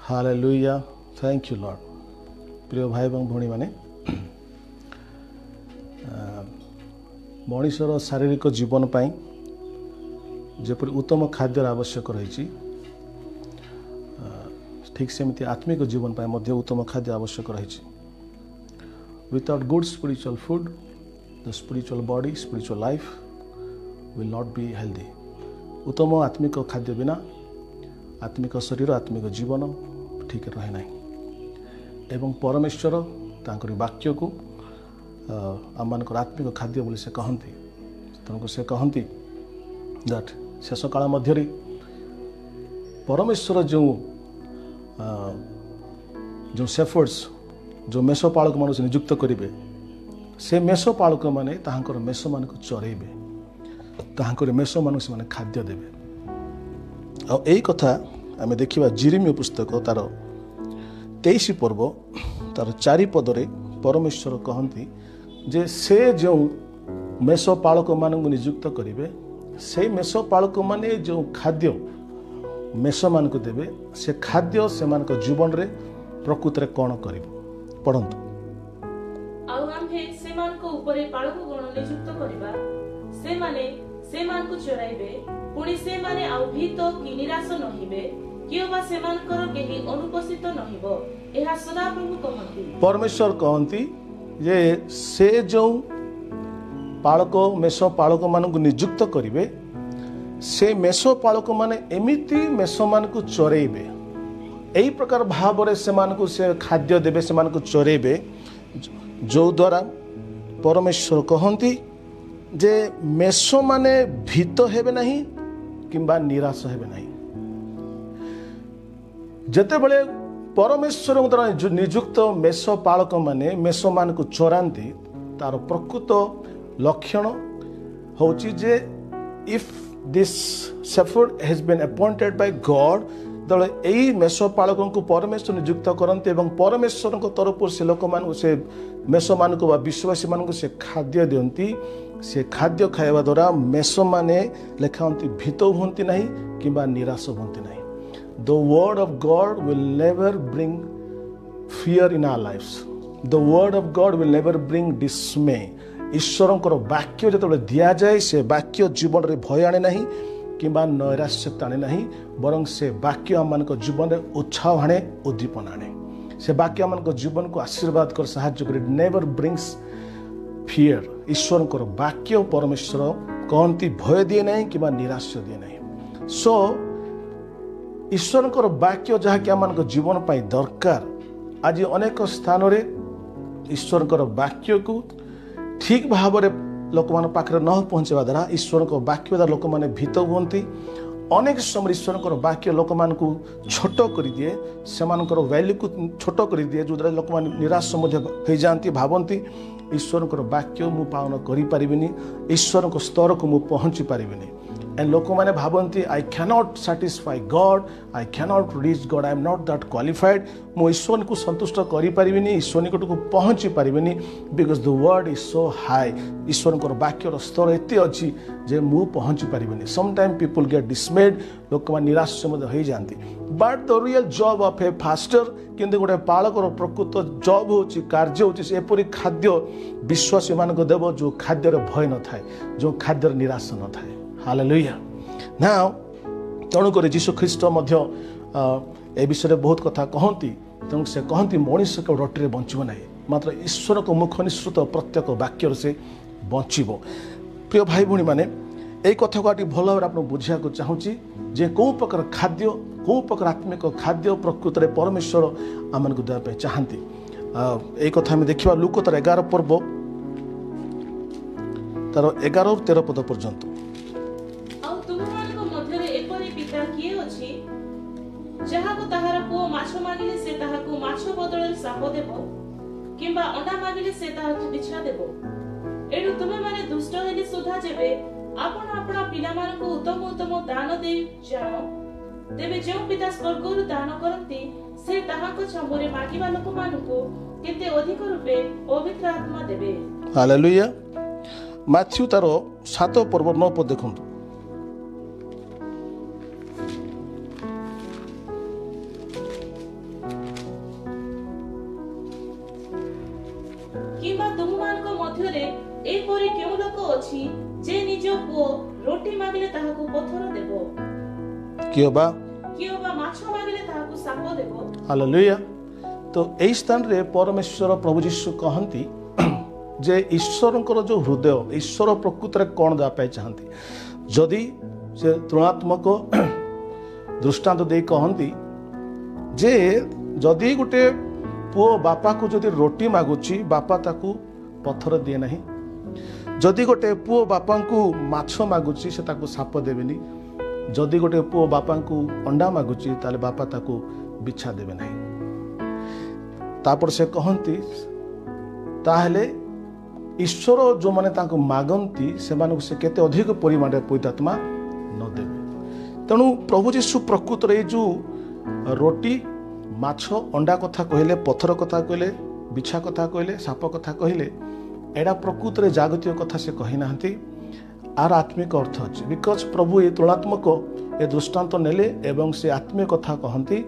Hallelujah thank you Lord. प्रिय भाई और भौणी माने मनुष्यर शारीरिक जीवन पाई जेपरि उत्तम खाद्यर आवश्यक रही ठीक सेमती आत्मिक जीवन पाई मध्य उत्तम खाद्य आवश्यक रही। Without good spiritual food the spiritual body spiritual life will not be healthy. उत्तम आत्मिक खाद्य बिना आत्मिक शरीर आत्मिक जीवन ठीक रहे ना। एवं परमेश्वर तांकरी वाक्य को आम मानकर आत्मिक खाद्य बोली से कहती। तेणुक से कहती दैट शेष काल मध्य परमेश्वर जो जो शेफर्ड्स जो मेषपालक मान नियुक्त करेंगे से मेषपालक मैंने तांकर मेष मान चरेबे तांकर मेष मान से खाद्य देवे। और यही कथा आम देखा जिरिमिया पुस्तक तार 23 पर्व तार 4 पदरे परमेश्वर कहती जे से जो मेषपालक मान नियुक्त करेंगे से मेषपालक माने जो खाद्य मेष मान को देवे से खाद्य से मान जीवन रे प्रकृत रे कौन कर पढ़ंतु। पुणी से माने आउ भीत कि निराश नहिबे कियोबा सेमानकर केही अनुपस्थित नहिबो एहा सदा प्रभु कहंती। परमेश्वर कहंती जे से जो पालक मेष पालक मान को नियुक्त करिवे से मेष पालक माने एमिति मेष मान को चरेबे एही प्रकार भाव रे से मान को से खाद्य देबे से मान को चरेबे जो द्वारा परमेश्वर कहंती जे मेष माने भीत हेबे नहीं किंबा निराश हेबे नहीं। जते बळे परमेश्वर द्वारा नियुक्त मेष पालक माने मेष मान को चोरांती तार प्रकृत लक्षण होची जे if this shepherd has been appointed by God दले एई मेष पालक को परमेश्वर नियुक्त करते एवं परमेश्वर को तरफ से लोक मान से मेष मान को विश्वासी मान को से खाद्य दियंती से खाद्य खाଇବା द्वारा मेष माने लेखांती भीत होती नहीं किंबा निराश होती नहीं। The word of God will never bring fear in our lives. The word of God will never bring dismay. ईश्वरंकर वाक्य जो दिया जाए से वाक्य जीवन रे भय आने नहीं किंबा नैराश्यता आने नहीं बरं से वाक्य आम जीवन में उत्साह आने उद्दीपना आने से वाक्य आम जीवन को आशीर्वाद कर साहाय्य करे नेवर ब्रिंग्स फियर। ईश्वर वाक्य परमेश्वर कहती भय दिए नहीं कि निराश्य दिए नहीं। सो ईश्वर वाक्य जहाँकि आम जीवन पाई दरकार आज अनेक स्थान रे ईश्वर वाक्य को ठीक भाव में लोक मान पाखरे न पहुँचवा द्वारा ईश्वर वाक्य द्वारा लोक मैंने भीत हुंती। अनेक समय ईश्वर वाक्य लोक मान को छोट कर दिए से वैल्यू को छोट कर दिए जो द्वारा लोक मैंने निराश हो जाती भावती ईश्वर वाक्य मु पालन करें ईश्वर को स्तर को मु पहुँची पारिनी। एंड लोक मैंने भावती I cannot satisfy God I cannot reach God I am not that qualified मु ईश्वर को संतुष्ट करें ईश्वर निकट को पहुँची पारिनी because the word is so high. ईश्वर वाक्यर स्तर एत अच्छी जे मु पहुँची पारिनी। समटाइम पीपल गेट डिसमेड लोक मैंने निराश हो जाती but the real job of a pastor किंतु गोटे पालकर प्रकृत जॉब हो कार्य होपरी खाद्य विश्वासी मान देव जो खाद्यर भय न थाए जो खाद्यर निराश न थाए। हालेलुया। नाउ तेणुक जीशु ख्रीस्ट ए विषय बहुत कथा कहती तेणु से कहती मनीष के रोटी में बंचब ना मात्र ईश्वर को मुख निश्रुत प्रत्येक वाक्य से बंचब। प्रिय भाई भौणी मैंने यही कथा को भल भाव आप बुझा चाहूँगी जे कौ प्रकार खाद्य कौ प्रकार आत्मिक खाद्य प्रकृत में परमेश्वर आम को देवाई चाहती। यही कथा आम देखा लूक तार 11 पर्व तार 11-13 पद पर्यंत। जहाको ताहार पुओ माछ मागिले से ताहाको माछ बदଳରେ साप देबो किंबा अंडा मागिले से ताहाको बिछा देबो। एडु तुमे माने दुष्ट हेले सुधा जेबे आपण आपणा पिला मानकु उत्तम उत्तम दान दे जानो तेबे जेउ पिता स्वर्गरु दान करंती से ताहाको छंबरे मागिबा लोक मानकु केते अधिक रूपे पवित्र आत्मा देबे। हालेलुया। माथ्यू तारो 7 पर्व 9 पद देखंतु। ମଧ୍ୟରେ ଏପରି କେଉଁ ଲୋକ ଅଛି ଯେ ନିଜ ପୁଅ ରୋଟି ମାଗିଲେ ତାହାକୁ ପଥର ଦେବ? କିଏ ବା ମାଛ ମାଗିଲେ ତାହାକୁ ସାପ ଦେବ? ହାଲେଲୁୟା। ତ ଏହି ସ୍ଥାନରେ ପରମେଶ୍ୱର ପ୍ରଭୁ ଯୀଶୁ କହନ୍ତି ଯେ ଈଶ୍ୱରଙ୍କର ଯେଉଁ ହୃଦୟ, ଈଶ୍ୱର ପ୍ରକୃତରେ କ'ଣ ଦେବା ପାଇଁ ଚାହାନ୍ତି। ଯଦି ସେ ତୁଳନାତ୍ମକ ଦୃଷ୍ଟାନ୍ତ ଦେଇ କହନ୍ତି ଯେ ଯଦି ଗୋଟେ ପୁଅ ବାପାକୁ ଯଦି ରୋଟି ମାଗୁଛି, ବାପା ତାକୁ ପଥର ଦିଏ ନାହିଁ। ଯଦି ଗୋଟେ ପୁଅ ବାପାଙ୍କୁ ମାଛ ମାଗୁଛି, ସେ ତାକୁ ସାପ ଦେବେନି। ଯଦି ଗୋଟେ ପୁଅ ବାପାଙ୍କୁ ଅଣ୍ଡା ମାଗୁଛି, ତାହେଲେ ବାପା ତାକୁ ବିଛା ଦେବେ ନାହିଁ। ତାପରେ ସେ କହନ୍ତି ତାହେଲେ ଈଶ୍ୱର ଯେଉଁମାନେ ତାଙ୍କୁ ମାଗନ୍ତି ସେମାନଙ୍କୁ ସେ କେତେ ଅଧିକ ପରିମାଣରେ ପବିତ୍ର ଆତ୍ମା ନ ଦେବେ। ତେଣୁ ପ୍ରଭୁ ଯୀଶୁ ପ୍ରକୃତରେ ଏଇ ଯେଉଁ ରୋଟି ମାଛ ଅଣ୍ଡା କଥା କହିଲେ, ପଥର କଥା କହିଲେ, ବିଛା କଥା କହିଲେ, ସାପ କଥା କହିଲେ, ଏଇଟା ପ୍ରକୃତରେ ଜାଗତିକ କଥା ସେ କହିନାହାନ୍ତି। ଆର ଆତ୍ମିକ ଅର୍ଥ ଅଛି। ବିକଜ ପ୍ରଭୁ ଏ ତୁଳନାତ୍ମକ ଏ ଦୃଷ୍ଟାନ୍ତ ନେଲେ ଏବଂ ସେ ଆତ୍ମୀୟ କଥା କହନ୍ତି।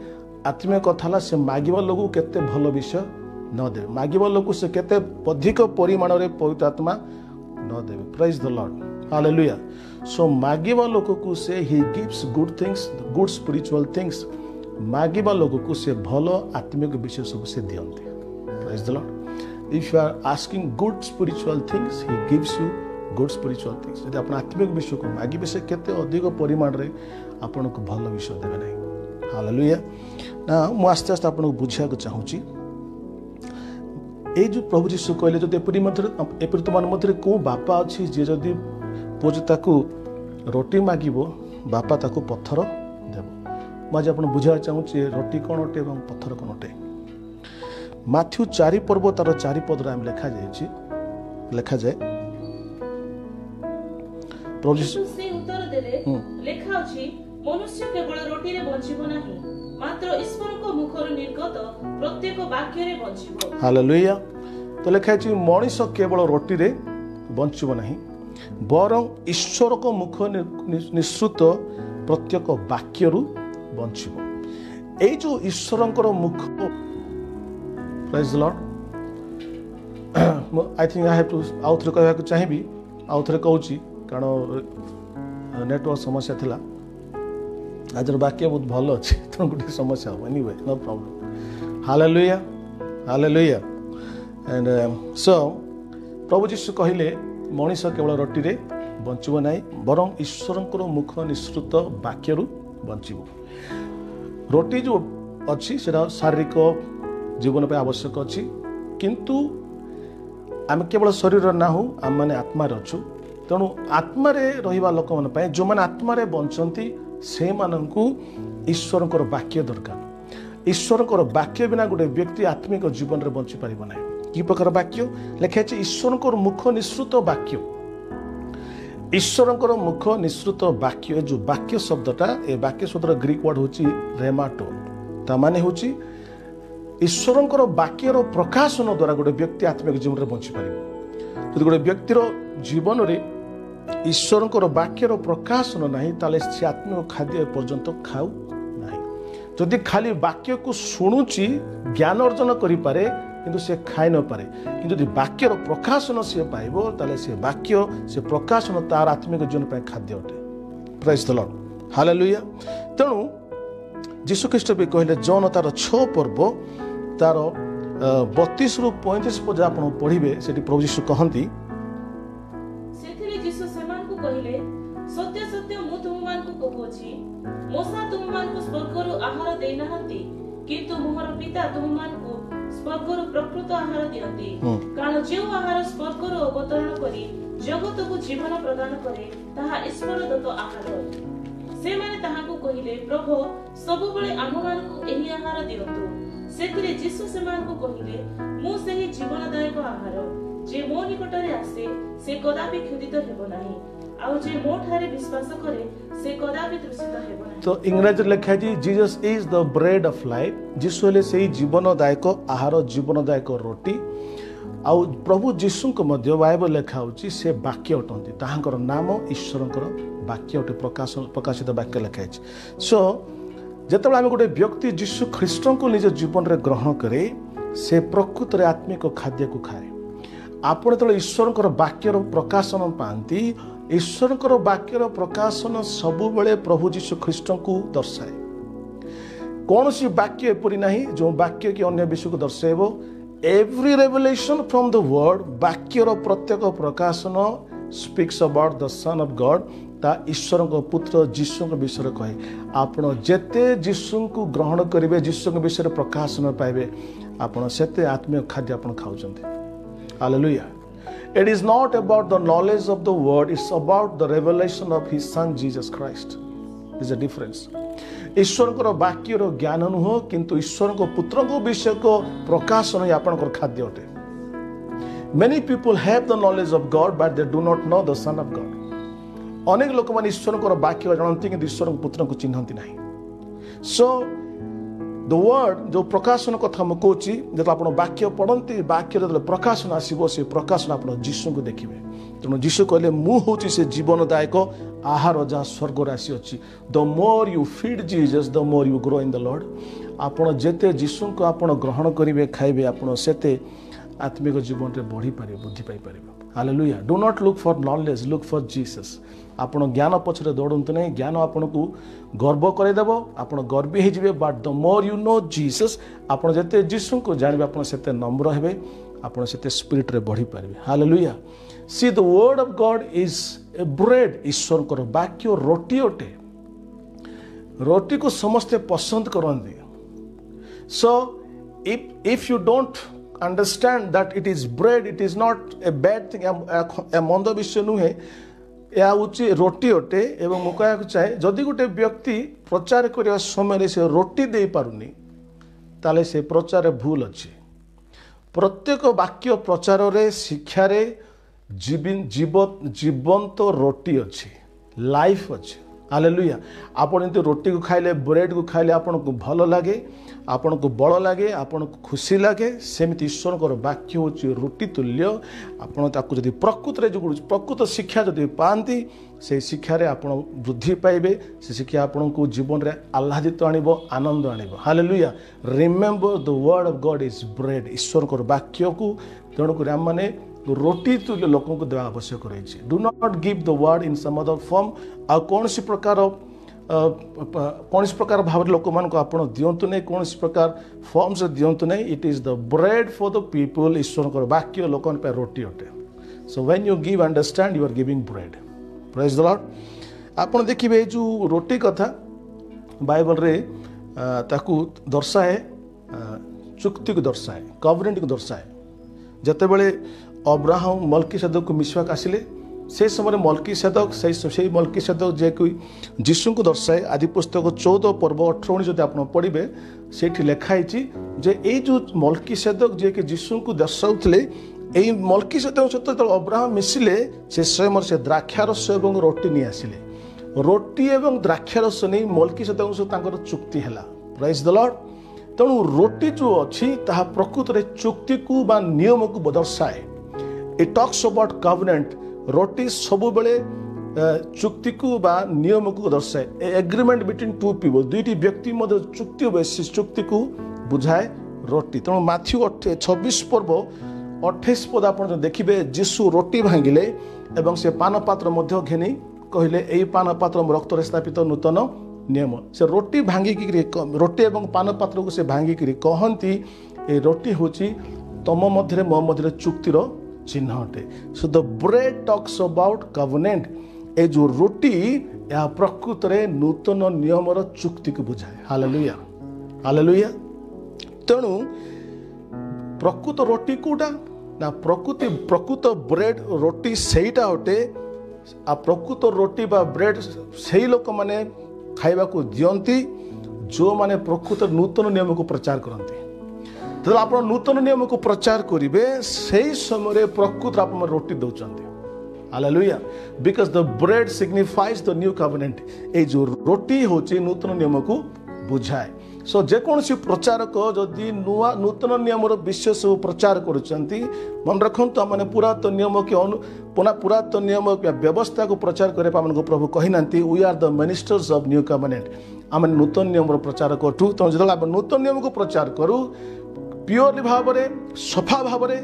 ଆତ୍ମୀୟ କଥା ହେଲା ସେ ମାଗିବା ଲୋକକୁ କେତେ ଭଲ ବିଷୟ ନ ଦେବେ, ମାଗିବା ଲୋକକୁ ସେ କେତେ ଅଧିକ ପରିମାଣରେ ପବିତ୍ର ଆତ୍ମା ନ ଦେବେ। Praise the Lord, hallelujah. So ମାଗିବା ଲୋକକୁ ସେ he gives good things, good spiritual things. ମାଗିବା ଲୋକକୁ ସେ ଭଲ ଆତ୍ମିକ ବିଷୟ ସବୁ ସେ ଦିଅନ୍ତି। Praise the Lord. If you are asking good spiritual things, he gives you good spiritual things. ଯଦି ଆପଣ ଆତ୍ମିକ ବିଷୟକୁ ମାଗିବେ, ସେ କେତେ ଅଧିକ ପରିମାଣରେ ଆପଣଙ୍କୁ ଭଲ ବିଷୟ ଦେବେ ନାହିଁ। ହାଲେଲୁୟା। ନା ମୁଁ ଆସ୍ତେ ଆସ୍ତେ ଆପଣଙ୍କୁ ବୁଝିବାକୁ ଚାହୁଁଛି। এই যে প্রভু যীশু কহিলে যদি এপরি তোমার মধ্যে কেউ বাপা ଅଛି ଯିଏ ଯଦି ପୁଅ ତାକୁ ରୋଟି ମାଗିବ, ବାପା ତାକୁ ପଥର ଦେବ। ମୁଁ ଆଜି ଆପଣ ବୁଝିବାକୁ ଚାହୁଁଛି ରୋଟି କ'ଣ ଅଟେ ଏବଂ ପଥର କ'ଣ ଅଟେ। ମାଥ୍ୟୁ 4 ପର୍ବ ତାର 4 ପଦରେ ଆମେ ଲେଖାଯାଏ ପ୍ରଭୁ ଯୀଶୁ ସେ ଉତ୍ତର ଦେଲେ, ଲେଖା ଅଛି ମନୁଷ୍ୟ କେବଳ ରୋଟିରେ ବଞ୍ଚିବ ନାହିଁ, ମାତ୍ର ଈଶ୍ୱରଙ୍କ ମୁଖରୁ ନିର୍ଗତ ପ୍ରତ୍ୟେକ ବାକ୍ୟରେ ବଞ୍ଚିବ। ହାଲେଲୁୟା। ତ ଲେଖା ଅଛି ମଣିଷ କେବଳ ରୋଟିରେ ବଞ୍ଚିବ ନାହିଁ, ବରଂ ଈଶ୍ୱରଙ୍କ ମୁଖ ନିଃସୃତ ପ୍ରତ୍ୟେକ ବାକ୍ୟରୁ ବଞ୍ଚିବ। ଏଇ ଯେଉଁ ଈଶ୍ୱରଙ୍କର ମୁଖ, prize the Lord. I think I have two ଆଉ ଥରେ କହିବାକୁ ଚାହିଁବି, ଆଉ ଥରେ କହୁଛି କାରଣ ନେଟୱାର୍କ ସମସ୍ୟା ଥିଲା। ଆଜିର ବାକ୍ୟ ବହୁତ ଭଲ ଅଛି, ତେଣୁ ଗୋଟେ ସମସ୍ୟା ହେବ। Anyway no problem. Hallelujah, hallelujah. And so ପ୍ରଭୁ ଯୀଶୁ କହିଲେ ମଣିଷ କେବଳ ରୋଟିରେ ବଞ୍ଚିବ ନାହିଁ, ବରଂ ଈଶ୍ୱରଙ୍କର ମୁଖ ନିଃସୃତ ବାକ୍ୟରୁ ବଞ୍ଚିବ। ରୋଟି ଯେଉଁ ଅଛି ସେଟା ଶାରୀରିକ ଜୀବନ ପାଇଁ ଆବଶ୍ୟକ ଅଛି, କିନ୍ତୁ ଆମେ କେବଳ ଶରୀରରେ ନାହୁଁ, ଆମେମାନେ ଆତ୍ମାରେ ଅଛୁ। ତେଣୁ ଆତ୍ମାରେ ରହିବା ଲୋକମାନଙ୍କ ପାଇଁ, ଯେଉଁମାନେ ଆତ୍ମାରେ ବଞ୍ଚନ୍ତି ସେମାନଙ୍କୁ ଈଶ୍ୱରଙ୍କର ବାକ୍ୟ ଦରକାର। ଈଶ୍ୱରଙ୍କର ବାକ୍ୟ ବିନା ଗୋଟେ ବ୍ୟକ୍ତି ଆତ୍ମିକ ଜୀବନରେ ବଞ୍ଚିପାରିବ ନାହିଁ। କି ପ୍ରକାର ବାକ୍ୟ ଲେଖା ଅଛି? ଈଶ୍ୱରଙ୍କର ମୁଖ ନିଃସୃତ ବାକ୍ୟ। ଈଶ୍ୱରଙ୍କର ମୁଖ ନିଃସୃତ ବାକ୍ୟ, ଏ ଯେଉଁ ବାକ୍ୟ ଶବ୍ଦଟା, ଏ ବାକ୍ୟ ଶବ୍ଦର ଗ୍ରୀକ୍ ୱାର୍ଡ ହେଉଛି ରେମାଟୋ। ତା ମାନେ ହେଉଛି ଈଶ୍ୱରଙ୍କର ବାକ୍ୟର ପ୍ରକାଶନ ଦ୍ୱାରା ଗୋଟେ ବ୍ୟକ୍ତି ଆତ୍ମିକ ଜୀବନରେ ବଞ୍ଚିପାରିବ। ଯଦି ଗୋଟେ ବ୍ୟକ୍ତିର ଜୀବନରେ ଈଶ୍ୱରଙ୍କର ବାକ୍ୟର ପ୍ରକାଶନ ନାହିଁ, ତାହେଲେ ସେ ଆତ୍ମିକ ଖାଦ୍ୟ ଏପର୍ଯ୍ୟନ୍ତ ଖାଉ ନାହିଁ। ଯଦି ଖାଲି ବାକ୍ୟକୁ ଶୁଣୁଛି, ଜ୍ଞାନ ଅର୍ଜନ କରିପାରେ, କିନ୍ତୁ ସେ ଖାଇ ନପାରେ। କିନ୍ତୁ ଯଦି ବାକ୍ୟର ପ୍ରକାଶନ ସିଏ ପାଇବ, ତାହେଲେ ସେ ବାକ୍ୟ, ସେ ପ୍ରକାଶନ ତାର ଆତ୍ମିକ ଜୀବନ ପାଇଁ ଖାଦ୍ୟ ଅଟେ। Prize the Lord, hallelujah. ତେଣୁ ଯୀଶୁଖ୍ରୀଷ୍ଟ ବି କହିଲେ, ଜନ ତାର 6 ପର୍ବ ତାର 32ରୁ 35 ପର୍ଯ୍ୟନ୍ତ ଆପଣ ପଢ଼ିବେ, ସେଠି ପ୍ରଭୁ ଯୀଶୁ କହନ୍ତି, ସେଥିରେ ଯୀଶୁ ସେମାନଙ୍କୁ କହିଲେ, ସତ୍ୟ ସତ୍ୟ ମୁଁ ତୁମମାନଙ୍କୁ କହୁଅଛି, ମୂଷା ତୁମମାନଙ୍କୁ ସ୍ୱର୍ଗରୁ ଆହାର ଦେଇନାହାନ୍ତି, କିନ୍ତୁ ମୋର ପିତା ତୁମମାନଙ୍କୁ ସ୍ୱର୍ଗରୁ ପ୍ରକୃତ ଆହାର ଦିଅନ୍ତି। କାରଣ ଯେଉଁ ଆହାର ସ୍ୱର୍ଗରୁ ଅବତରଣ କରି ଜଗତକୁ ଜୀବନ ପ୍ରଦାନ କରେ, ତାହା ଈଶ୍ୱର ଦତ୍ତ ଆହାର। ସେମାନେ ତାହାକୁ କହିଲେ, ପ୍ରଭୁ ସବୁବେଳେ ଆମ୍ଭମାନଙ୍କୁ ଏହି ଆହାର ଦିଅନ୍ତୁ। ସେଥିରେ ଯୀଶୁ ସେମାନଙ୍କୁ କହିଲେ, ମୁଁ ସେହି ଜୀବନଦାୟକ ଆହାର। ଯେ ମୋ ନିକଟରେ ଆସେ ସେ କଦାପି କ୍ଷୁଧିତ ହେବ ନାହିଁ, ଆଉ ଯେ ମୋ ଠାରେ ବିଶ୍ୱାସ କରେ ସେ କଦାପି ତୃଷିତ ହେବ ନାହିଁ। ତ ଇଂରାଜୀରେ ଲେଖା ଅଛି Jesus is the bread of life. ଯୀଶୁ ହେଲେ ସେହି ଜୀବନଦାୟକ ଆହାର, ଜୀବନଦାୟକ ରୋଟି। ଆଉ ପ୍ରଭୁ ଯୀଶୁଙ୍କ ମଧ୍ୟ ବାଇବଲ ଲେଖା ହେଉଛି ସେ ବାକ୍ୟ ଅଟନ୍ତି। ତାହାଙ୍କର ନାମ ଈଶ୍ୱରଙ୍କର ବାକ୍ୟ ଅଟେ, ପ୍ରକାଶିତ ବାକ୍ୟ ଲେଖା ହେଇଛି। ସୋ ଯେତେବେଳେ ଆମେ ଗୋଟେ ବ୍ୟକ୍ତି ଯୀଶୁ ଖ୍ରୀଷ୍ଟଙ୍କୁ ନିଜ ଜୀବନରେ ଗ୍ରହଣ କରେ, ସେ ପ୍ରକୃତରେ ଆତ୍ମିକ ଖାଦ୍ୟକୁ ଖାଏ। आपण जो ईश्वर वाक्यर प्रकाशन पाती ईश्वर वाक्यर प्रकाशन सबुबले प्रभु जीशु ख्रीस्ट को दर्शाए कौन सी वाक्य एपरी ना जो वाक्य कि अन्य विषय को दर्शाइब every revelation from the word वाक्यर प्रत्येक प्रकाशन speaks about the son of God ता ईश्वर पुत्र जीशु विषय कहे आपण जेते जीशु को ग्रहण करेंगे जीशु विषय प्रकाशन पाइबे आपण सेते आत्मीय खाद्य आपण खाउछन्ते hallelujah It is not about the knowledge of the word, it's about the revelation of his son Jesus Christ. There is a difference. ईश्वर को वाक्य ज्ञान नुह किंतु ईश्वर को पुत्र को विषय को प्रकाशन ही आपण खाद्य अटे Many people have the knowledge of God but they do not know the son of God. अनेक लोक मान ईश्वर को वाक्य जानते कि ईश्वर पुत्र को चिन्हती नहीं So the word जो प्रकाशन कथा मैं कहूँ जो आप वाक्य पढ़ती वाक्य जो प्रकाशन आसो से प्रकाशन आप जीशु को देखिए तेणु जीशु कहले मु हूँ से जीवनदायक आहार जहाँ स्वर्ग राशि अच्छी the more you feed Jesus the more you grow in the Lord आपण जेते जीशु को आप ग्रहण करेंगे खाइबे आपण सेते आत्मिक जीवन में बढ़ी पारे बुद्धि पाई पारे hallelujah do not look for knowledge look for Jesus आपण ज्ञान पछरे दौड़ते नहीं ज्ञान आपन को गर्व करदेव आप गर्वी हो but the more you know Jesus आप जिते जीशु को जानवे आप नम्र हे आप स्पिरिट रे बढ़ी पारे hallelujah see the word of God is a bread ईश्वर को वाक्य रोटी अटे रोटी को समस्ते पसंद करते so if you don't understand that it is bread it is not a bad thing ए मंद विषय नुहे यह हूँ रोटी अटे एवं मुझे कहना चाहे जदि गोटे व्यक्ति प्रचार करने समय से रोटी दे पारुनी ताले से प्रचार भूल अच्छी प्रत्येक वाक्य प्रचार रे शिक्षार जीवंत रोटी अच्छी लाइफ अच्छी हालेलुया आपण एमती रोटी को खाइले ब्रेड को खाइले आपन को भल लगे आपन को बल लगे आपन को खुशी लगे सेमिति ईश्वर को वाक्य होची रोटी तुल्य आपन ताकू जदि प्रकृत रे जो प्रकृत शिक्षा जदि पांती से शिक्षा रे आपन वृद्धि पाइबे से शिक्षा आपन को जीवन रे आह्लादित आनिबो आनंद आनिबो hallelujah remember the word of God is bread ईश्वर को वाक्य को तेणु को हम माने रोटी तुल्य लोकों को देवा आवश्यक रही do not give the word in some other form आ कौन प्रकार भाव लोक मान आप दिंतु नहीं कौन प्रकार फॉर्म से दिंतु नहीं it is the bread for the people ईश्वर वाक्य लोक रोटी अटे so when you give understand you are giving bread praise the Lord आप देखिए जो रोटी कथा बाइबल रे ताकू दर्शाए चुक्ति को दर्शाए कवरेंट को दर्शाए जितेबले अब्राहम मल्कीसेदक को मिसवाक आसिले से समय मल्कीसेदक से मल्कीसेदक जे कोई जीशु को दर्शाए आदि पुस्तक 14 पर्व 18 जब आप पढ़े से लिखाई जे ये जो मल्कीसेदक जे कि जीशु को दर्शाऊले यही मल्कीसेदक सहित जो अब्राहम मिसिले से स्वयं से द्राक्षारस और रोटी नहीं आसिले रोटी और द्राक्षारस नहीं मल्कीसेदक सहित चुक्ति है प्राइज द लॉर्ड तेणु रोटी जो अच्छी ताहा प्रकृत रे चुक्ति को बा नियम को दर्शाए इट टॉक्स अबाउट कवनेंट रोटी सबु बेले चुक्ति को बा नियम को दर्शाए एग्रीमेंट बिटवीन टू पीपल दुईटी व्यक्ति मध्य चुक्ति हो चुक्ति को बुझाए रोटी तेणु माथ्यू 26 पर्व 28 पद आप देखिए जीशु रोटी भांगिले एवं से पान पात्र मध्य घेनी कहले यही पान पात्र रक्त स्थापित नूतन नियम से रोटी भांगिकी रोटी एवं पान पात्र को से भांगिकी कहती ए रोटी हूँ तम मध्य मो मध्य चुक्तिर चिन्ह अटे so the bread talks about covenant ए जो रोटी या प्रकृत रे नूतन नियम चुक्ति को बुझाए हालेलुया हालेलुया तेणु प्रकृत रोटी कोटा ना प्रकृत ब्रेड रोटी सेटा अटे आ प्रकृत रोटी बा ब्रेड से लोक माने खाइबा को दियंती जो माने प्रकृत नूतन नियम को प्रचार करती तो आप नूतन नियम को प्रचार करेंगे से समय प्रकृत आप रोटी दौरान hallelujah because the bread signifies the new covenant ए जो रोटी होची नूतन नियम को बुझाए सो जेकोसी प्रचारक जदि नुआ नूतन नियम विषय सब प्रचार करुँच मन रखु मैंने पुरातन नियम कि पुरातन नियम व्यवस्था को प्रचार करने प्रभु कही we are the ministers of new covenant आम नूतन नियम प्रचार करूँ तेणु जो नूतन नियम को प्रचार करूँ प्योरली भाव में सफा भाव में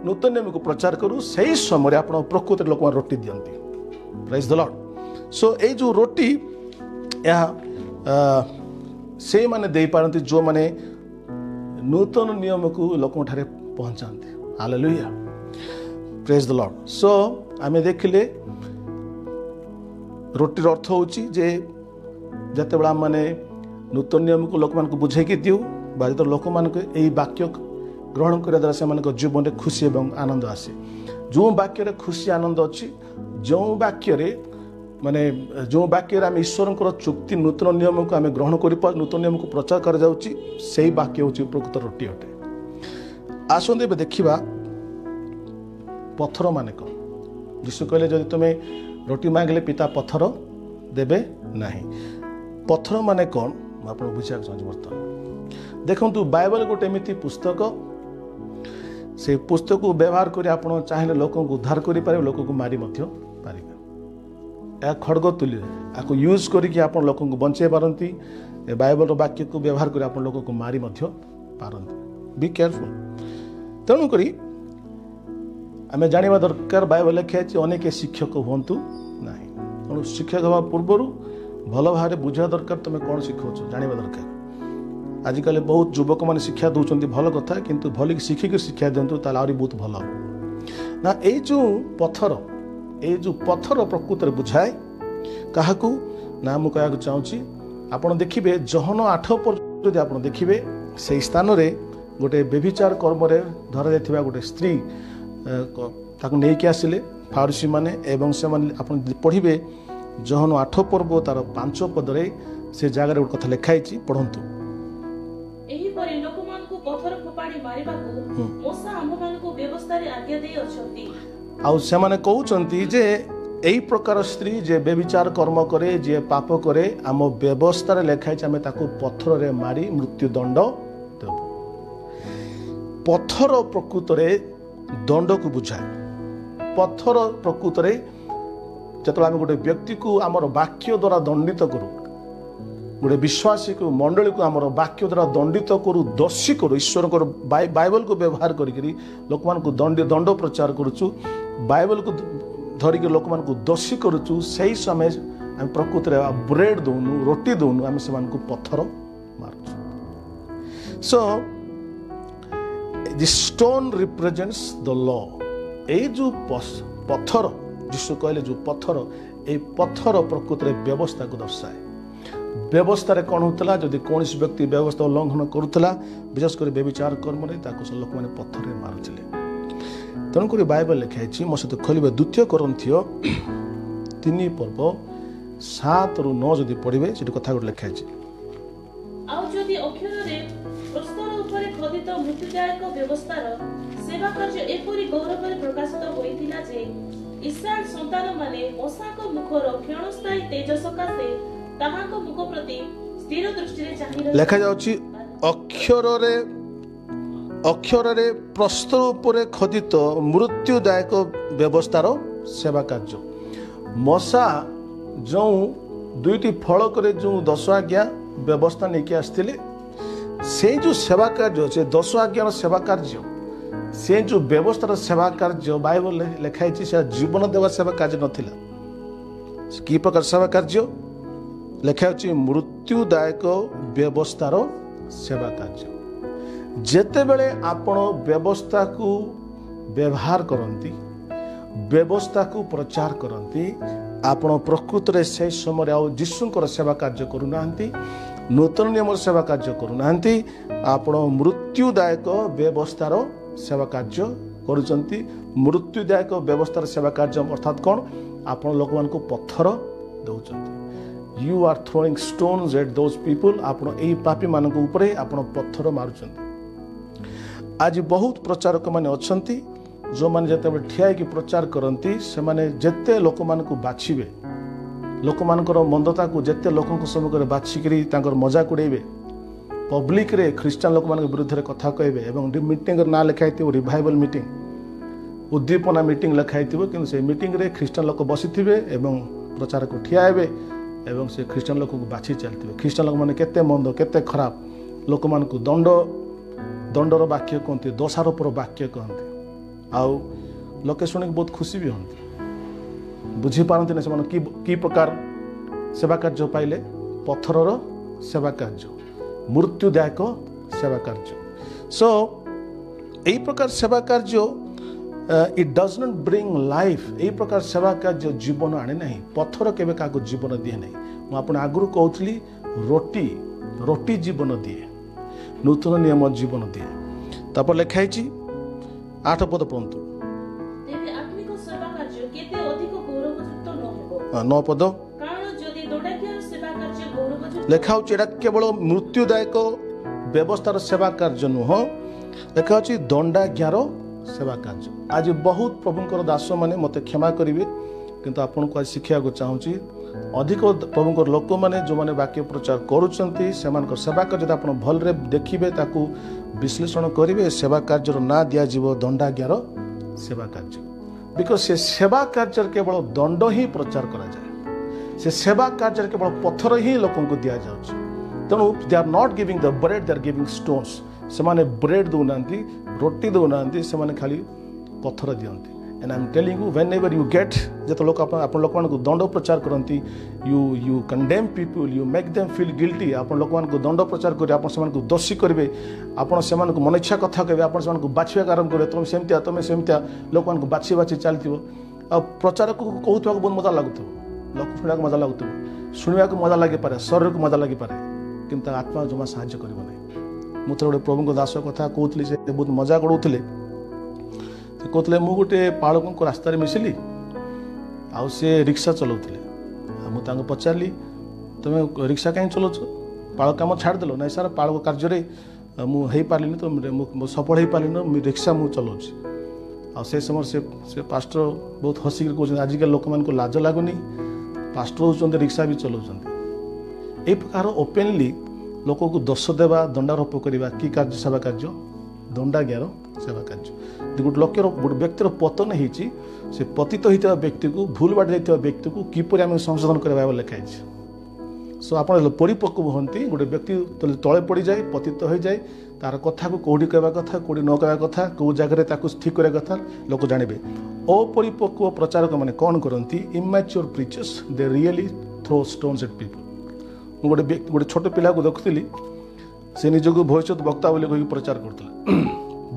नूतन नियम को प्रचार करूँ से समय आप प्रकृत लोक रोटी दियंती प्रेज द लॉर्ड सो ये जो रोटी से माने दे पारती जो माने नूतन नियम को लोक पहुँचाते हालेलुया प्रेज द लॉर्ड सो आम देखिले रोटीर अर्थ होची जे जते बड़ा माने नूतन नियम को लोक मानक बुझेकी दिउ बा जो लोक मानक एई वाक्य ग्रहण करिया द्वारा से मानक जीवन में खुशी एवं आनंद आसे जो वाक्य खुशी आनंद अच्छी जो वाक्य माने जो वाक्य आम ईश्वर चुक्ति नूतन नियम को आम ग्रहण कर नूतन नियम को प्रचार कर जाउची सेही वाक्य होची प्रकृत रोटी अटे आसंदे देखिबा पत्थर माने कौन यीशु कहले जदि तुम रोटी मांगले पिता पत्थर देबे नहीं पत्थर माने कौन आपको बुझा चाहूँ बर्तमान देखु बाइबल गोटे एमती पुस्तक से पुस्तक को व्यवहार कर आप चाहिए लोक उद्धार करें लोक को मारी पारे यह खड़ग तुल्य आपको यूज करके आप लोक बंचे पारती बाइबल वाक्य को व्यवहार कर आप लोक को मारी पारती बी केयरफुल तेणुक आम जाना दरकार बाइबल लिखाई अनेक शिक्षक हूँ ना तेणु शिक्षक हवा पूर्वर भल भाव बुझा दरकार तुम कौन शिखाऊच जानवा दरकार आजिकल बहुत युवक मैंने शिक्षा दौरान भल कथा किंतु भल शिखिक शिक्षा दिंतु आहरी बहुत भल ना ये जो पत्थर प्रकृत में बुझाए क्या ना मुझे कहना चाहूँगी आप देखिए जहन 8 पर जब आप देखिए से स्थान में गोटे व्यभिचार कर्म धरा जाता गोटे स्त्री नहीं आसिले फारुसी माने एवं से आप पढ़े जहन 8 पर्व तार 5 पदरे से जगह गोटे कथा लिखाई पढ़ंतु कहते जे यही प्रकार स्त्री जे व्यभिचार कर्म करे जे पाप करे आम व्यवस्था लिखाई आम पत्थर रे मारी मृत्युदंड देव पत्थर प्रकृत दंड को बुझाए पत्थर प्रकृत जो आम गोटे व्यक्ति को आमर वाक्य द्वारा दंडित करूँ गोटे विश्वासी को मंडली को आमर वाक्य द्वारा दंडित करूँ दोषी करूँ ईश्वर को बाइबल को व्यवहार करी लोक मान दंड प्रचार करुचु बाइबल को धरिक लोक मान दोषी करुचु से समय आम प्रकृत ब्रेड दौनु रोटी दौनु आम से पत्थर मारुचु so the stone represents the law ये जो पत्थर यीशु कहले जो पत्थर ये पत्थर प्रकृत व्यवस्था को दर्शाए व्यवस्था कौन होता जदि कौन व्यक्ति व्यवस्था उल्लंघन करुला विशेषकर व्यभिचार कर्म लोक मैंने पत्थर मारुले तेणुक बाइबल लिखाई मो सहित खोलिए 2 कोरिन्थियो 3 पर्व 7 ରୁ 9 जदि पढ़े से कथा गोटे लिखाई मृत्युदायक व्यवस्थार सेवा कार्य एपरि गौरव प्रकाशित होइतिला जे इस्राएल संतान माने मोसाको मुखर क्षणस्थायी तेज सकाशे ताहाको मुख प्रति स्थिर दृष्टि रे चाहि लिखा जाउची अक्षर रे प्रस्तर उपरे खोदित मृत्युदायक व्यवस्थार सेवा कार्य मोसा जो 2टी फल करे जो 10 आज्ञा व्यवस्था नहीं आसते से जो सेवा कार्य से 10 आज्ञार सेवा कार्य से जो व्यवस्थार सेवा कार्य बाइबल लिखाई से जीवन देवा सेवा कार्य नथिला कि प्रकार सेवा कार्य लिखाई मृत्युदायक व्यवस्थार सेवा कार्य जेते बेले आपण व्यवस्था को व्यवहार करती व्यवस्था को प्रचार करती आपण प्रकृत रे से समय यीशुंकर सेवा कार्य करूना नूतन नियम सेवा कार्य करूना आपण मृत्युदायक व्यवस्थार सेवा कार्य करुचंती मृत्युदायक व्यवस्थार सेवा कार्य अर्थात कौन आपण लोक मान को पत्थर दौरान you are throwing stones at those people आपण एई पापी मानक ऊपर आपण पत्थर मारुचंती आज बहुत प्रचारक माने अछंती जो माने जते ठिया की प्रचार करती से माने जेते लोक मान को बाछिबे लोक मानकर मंदता को जेते लोकों को सम्मुख बाछिकरी तांकर मजाक उड़ेबे पब्लिक रे ख्रीस्टान लोक मान विरुद्ध रे कथा कहबे एवं मीटिंग ना लिखाई रिवाइवल मीटिंग उद्दीपना मीटिंग लिखाई कि से मीटिंग रे ख्रीस्टान लोक बसिथिबे एवं प्रचार को ठिया हेबे एवं से ख्रीस्टान लोक को बाछी चलते ख्रीस्टान लोक माने केते मंद केते खराब लोक मान को दंडर वाक्य कहते दोषारोपर वाक्य कहते आउ लोके शुणी बहुत खुशी भी हमें बुझीपारती से कि प्रकार सेवा कार्य पाइले पत्थरर सेवा कार्य मृत्युदायक सेवा कार्य सो यही प्रकार सेवा कार्य it does not bring life यही प्रकार सेवा कार्य जीवन आने ना पत्थर केवे क्या जीवन दिए ना मुझे आगुरी कहूली रोटी रोटी जीवन दिए नूतन नियम जीवन दिए तापर लिखाई 8 पद पढ़ु 9 पद लेखा केवल मृत्युदायक व्यवस्थार सेवा कार्य नुह लेखा दंडाज्ञार सेवा कार्य आज बहुत प्रभुंकर दास मैंने मत क्षमा करेंगे किंतु आपन को आज शिक्षा चाहूँगी अधिक प्रभुंकर लोक मैंने जो मैंने वाक्य प्रचार करुँच सेवा कार्य आप भलरे देखिए ताकू विश्लेषण करेंगे सेवा कार्यर ना दिज्व दंडाज्ञार सेवा कार्य बिकज से सेवा कार्य केवल दंड ही प्रचार करा जाए से सेवा कार्य केवल पत्थर ही लोक को दि जाऊँ तेणु they are not giving the bread they are giving stones से माने ब्रेड दौना रोटी दौना से खाली पत्थर दियंती and I am telling you whenever you get जो लोक आप लोक मान दंड प्रचार करती you condemn people you make them feel guilty आप लोक मान दंड प्रचार करेंगे आप दोषी करेंगे आप मन इच्छा कथा कहे आप बाछिया आरंभ करेंगे तुम सेमतिया लोक मान बाछी बाछी चलती आ प्रचार को कहूँ बहुत मजा लगुव लोक शुणा मजा लगुव शुणा मजा लगे शरीर को मजा लगे किंतु आत्मा जमा साहाय्य कर मुझे गोटे प्रभु दास कथा कहती से बहुत मजा गड़ौले कहते मु गोटे पाड़क को रास्त मिसिली आउ से रिक्शा चलाऊे मुझे पचारि तुम्हें रिक्शा कहीं चलाच पाड़ कम छाड़देल ना सारा पाड़ कार्य मुझे पारे तो सफल हो पारे रिक्शा मुझे चलाऊँ से समय से पास्टर बहुत हसिक कहते आजिकल लोक मान लाज लगुनि पास्टर होती रिक्शा भी चलाऊँ यही प्रकार ओपेनली लोक को दोष देवा दंडारोप करवा कि कार्य सेवा कार्य दंडाज्ञार सेवा कार्य गोटे लोक गोटे व्यक्तिर पतन होती से पतित होता व्यक्ति को भूल बाट जाता व्यक्ति को किपर आम संशोधन करवा लिखाई सो आप परिपक्व हमें गोटे व्यक्ति तले पड़ जाए पतित हो जाए तार कथा को कौटी कहवा कथा कौटी न कहवा कथा कौ जगह ठीक करवा कथा लोक जानवे अपरिपक्व प्रचारक मैंने कौन करती immature preachers they really throw stones at people गोटे छोट पिला को देखुली से निजक भविष्य वक्ता बोली कही प्रचार करता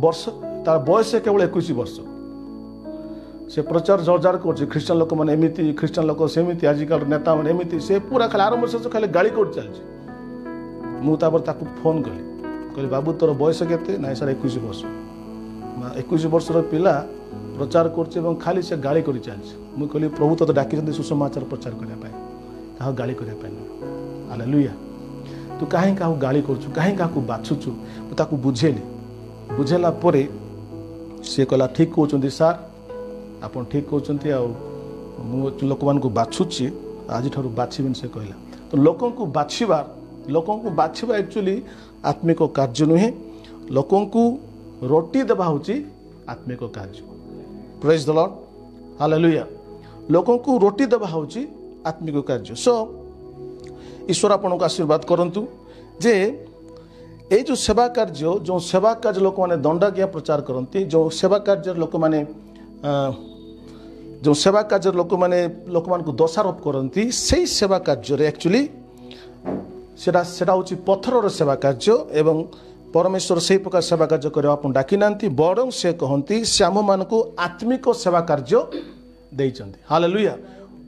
वर्ष तार बयस केवल 21 वर्ष से प्रचार जोरजार कर ख्रीस्टान लोक मैंने एमती ख्रीस्टान लोक सेमती आजिकल नेता मैंने एमती से पूरा खाली आरंभ से खाली गाड़ी कर चलती मुझे फोन कली कहली बाबू तोर बयस के ना सर 21 वर्ष 21 वर्षर पिला प्रचार कर खाली से गाड़ी कर चलती मुझे कहली प्रभु तो डाकी सुसमाचार प्रचार करने क्या गाड़ी करने हालेलुया तू कहीं क्या गाड़ी करूँ कहीं क्या बाछुचु मुझे बुझेली बुझेला परे सी कहला ठीक कहते सार आप ठीक कहते लोक मान बाछुची आज ठार बाछिबेन से कहला तो लोक को बाछिबा एक्चुअली आत्मिक कार्य नुहे लोक को रोटी देवा हूँ आत्मिक कार्य प्रेज द लॉर्ड हालेलुया लोक को रोटी देवा हूँ आत्मिक कार्य सो ईश्वर आपन को आशीर्वाद करंतु जे ये जो सेवा कार्य लोक मैंने दंडाज्ञा प्रचार करती जो सेवा कार्य लोक मैंने जो सेवा कार्य लोक मैंने लोक मान को दोषारोप करती से सेवा कार्य एक्चुअली सेटा हूँ पत्थर सेवा कार्य एवं परमेश्वर से प्रकार सेवा कार्य करने आप डाकी ना बरं से कहती से आम मान को आत्मिक सेवा कार्य देइचंती hallelujah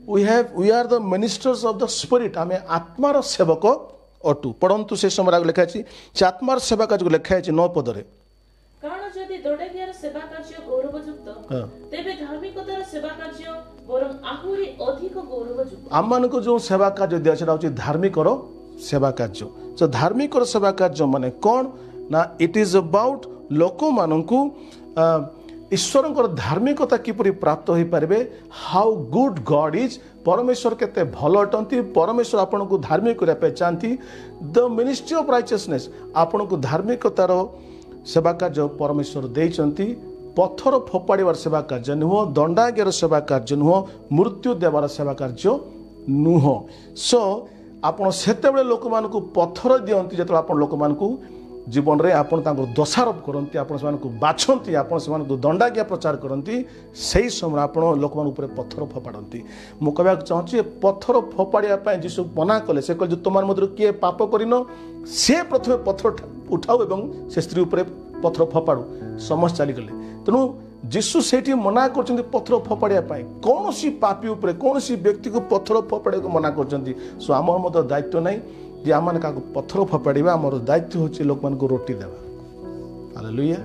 we are the ministers of the spirit आम आत्मार सेवक अटू पढ़ंतु से समय लिखाई से आत्मार सेवा कार्य लिखाई 9 पदरे कारण जदि दंडाज्ञार सेवा कार्य गौरवयुक्त तेबे धार्मिकतार सेवा कार्य बरं आहुरी अधिक गौरवयुक्त आम मान को जो सेवा कार्य दिया सेटा होची धार्मिकर सेवा कार्य तो धार्मिकर सेवा कार्य माने कौन ना इट इज अबाउट लोक मानकू ईश्वर धार्मिकता किपरि प्राप्त हो पारे हाउ गुड गॉड इज परमेश्वर केते भल अटंती परमेश्वर आपन को धार्मिक करने चाहती द मिनिस्ट्री ऑफ राइचियसनेस आपन को धार्मिकतार सेवा कार्य परमेश्वर देइचंती पत्थर फोपाड़ार सेवा कार्य नुह दंडाज्ञार सेवा कार्य नुह मृत्यु देवार सेवा कार्य नुह सो आपन सेते लोक मान को पत्थर दियंती जत आपन लोक मान को जीवन में आप दोषारोप करती आप बाछंती आप दंडाज्ञा प्रचार करती से समय आप लोक पत्थर फोपाड़ती मुझे कहना चाहूँगी पत्थर फोपाड़ा जीशु मना कले से कहले तुम मध्य किए पाप करन सी प्रथम पत्थर उठाऊ और से स्त्री उपर पत्थर फोपाड़ू समस्त चलीगले तेणु जीशु से मना कर पत्थर फोपाड़ा कौन सी पापी उपर कौन सी व्यक्ति को पत्थर फोपाड़ा मना कर सो आम दायित्व नहीं जे आम क्या पत्थर फोपाड़ा आम दायित्व हूँ लोक मान रोटी देवा हालेलुया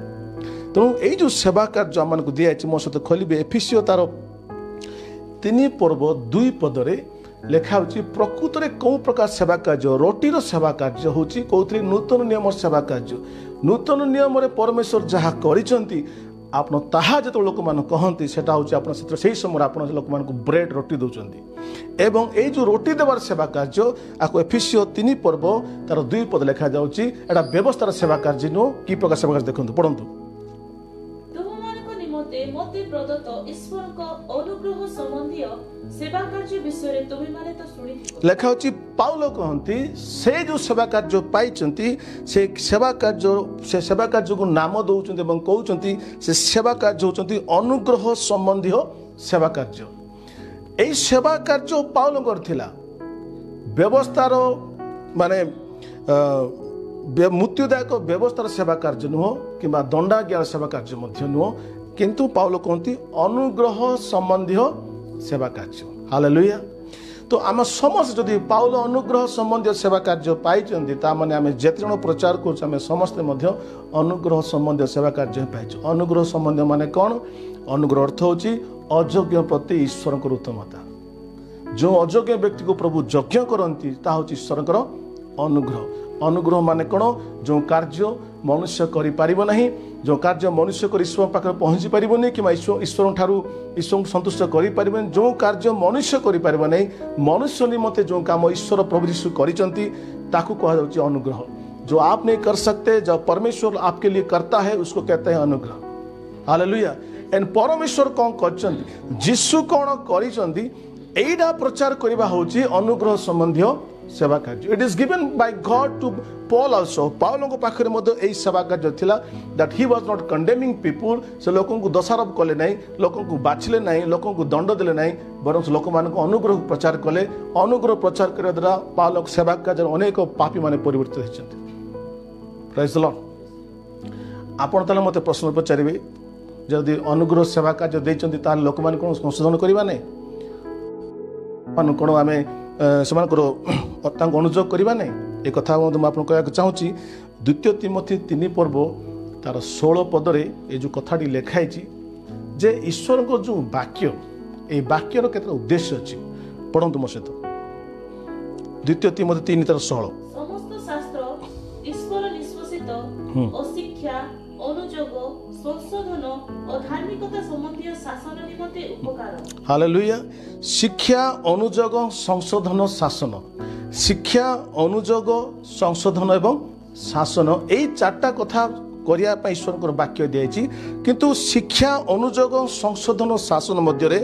तेणु यही जो सेवा कार्य आम दिखाई मो सहित खोलिए एफिसियो तार 3 पर्व 2 पदरे लेखा होची प्रकृत में कौ प्रकार सेवा कार्य रोटीर सेवा कार्य होची कौथि नूतन नियम सेवा कार्य नूतन नियम परमेश्वर जहाँ करिसंती आपन ताहा जो लोक मान कहती सेटा होची आपन से समय आपन लोक मान ब्रेड रोटी दौरान एवं ये जो रोटी देवार सेवा कार्य आपको एफिसियो 3 पर्व तार 2 पद लिखा जाउची एटा व्यवस्थार सेवा कार्य नो की प्रकार सेवा कार्य देखंतु पढंतु मते प्रदत्त ईश्वर को अनुग्रह संबंधी सेवा कार्य विषय तुमे माने तो सुनिथिबो लेखा होची पाउलो कहंती से जो सेवा कार्य पाइचंती से सेवा कार्य को नाम दउचंती एवं कहउचंती से सेवा कार्य होचंती अनुग्रह संबंधी सेवा कार्य एई सेवा कार्य पाउलो करथिला व्यवस्थार माने मृत्युदायक व्यवस्थार सेवा कार्य नुह किंबा दंडाज्ञा सेवा कार्य मध्य नुह किंतु पाउलो कहती अनुग्रह संबंधी सेवा कार्य हालेलुया तो आम समस्त जदि पाउलो अनुग्रह संबंधी सेवा कार्य पाइचंती ता माने आमे जेते जण प्रचार करछ आमे समस्त मध्य अनुग्रह संबंधी सेवा कार्य पाइछ अनुग्रह संबंधी माने कोन अनुग्रह अर्थ होची अयोग्य प्रति ईश्वर को उत्तमता जो अयोग्य व्यक्ति को प्रभु यज्ञ करती ता होची ईश्वर अनुग्रह अनुग्रह माने कौन जो कार्य मनुष्य करि परिबो नहीं जो कार्य मनुष्य को ईश्वर पाखे पहुँची पारिबोनी कि ईश्वर ठारू ईश्वर को संतुष्ट करि परिबोनी जो कार्य मनुष्य करि परिबो नहीं मनुष्य निमंते जो काम ईश्वर प्रभु यीशु करिसंती ताकू कहा जाउची अनुग्रह जो आप नहीं कर सकते जो परमेश्वर आपके लिए करता है उसको कहते हैं अनुग्रह हालेलुया एंड परमेश्वर कौन करचंती यीशु कौन करिसंती एइडा प्रचार करबा होची अनुग्रह संबंधी सेवा कार्य it is given by God to Paul also पाउलो को पाखरे मध्य एई सेवा कार्य थिला that he was not condemning people से लोगों को दोषारोप कले नहीं लोगों को बाछले नहीं लोगों को दंड देले नहीं बरं लोक मान को अनुग्रह प्रचार कले अनुग्रह प्रचार करे द्वारा पाउलो सेवा कार्य अनेक पापी माने परिवर्तित होइछन्ति प्रेज द लॉर्ड आपण तले मते प्रश्न पचारिबे जदि अनुग्रह सेवा कार्य दैछन्ति ता लोक मान कोन संशोधन करबा नै मान कोन आमे अनुजोग करवा नहीं एक कथा कहना चाहूँगी 2 तिमोथी 3 पर्व तार 16 पदरे ये जो कथाटी लिखाई जे ईश्वर को जो वाक्य ये वाक्यर केते उद्देश्य अच्छी पढ़ंतु मो सहित 2 तिमोथी 3 तार 16 समस्त शास्त्र ईश्वर निश्वसित और शिक्षा अनुजोग संशोधन और धार्मिकता संबंधी शासन निमंते उपकार हालेलुया शिक्षा अनुजोग संशोधन शासन शिक्षा अनुजोग संशोधन एवं शासन यही 4टा कथा करिया पई ईश्वर वाक्य दियाछि किंतु शिक्षा अनुजोग संशोधन शासन मध्य रे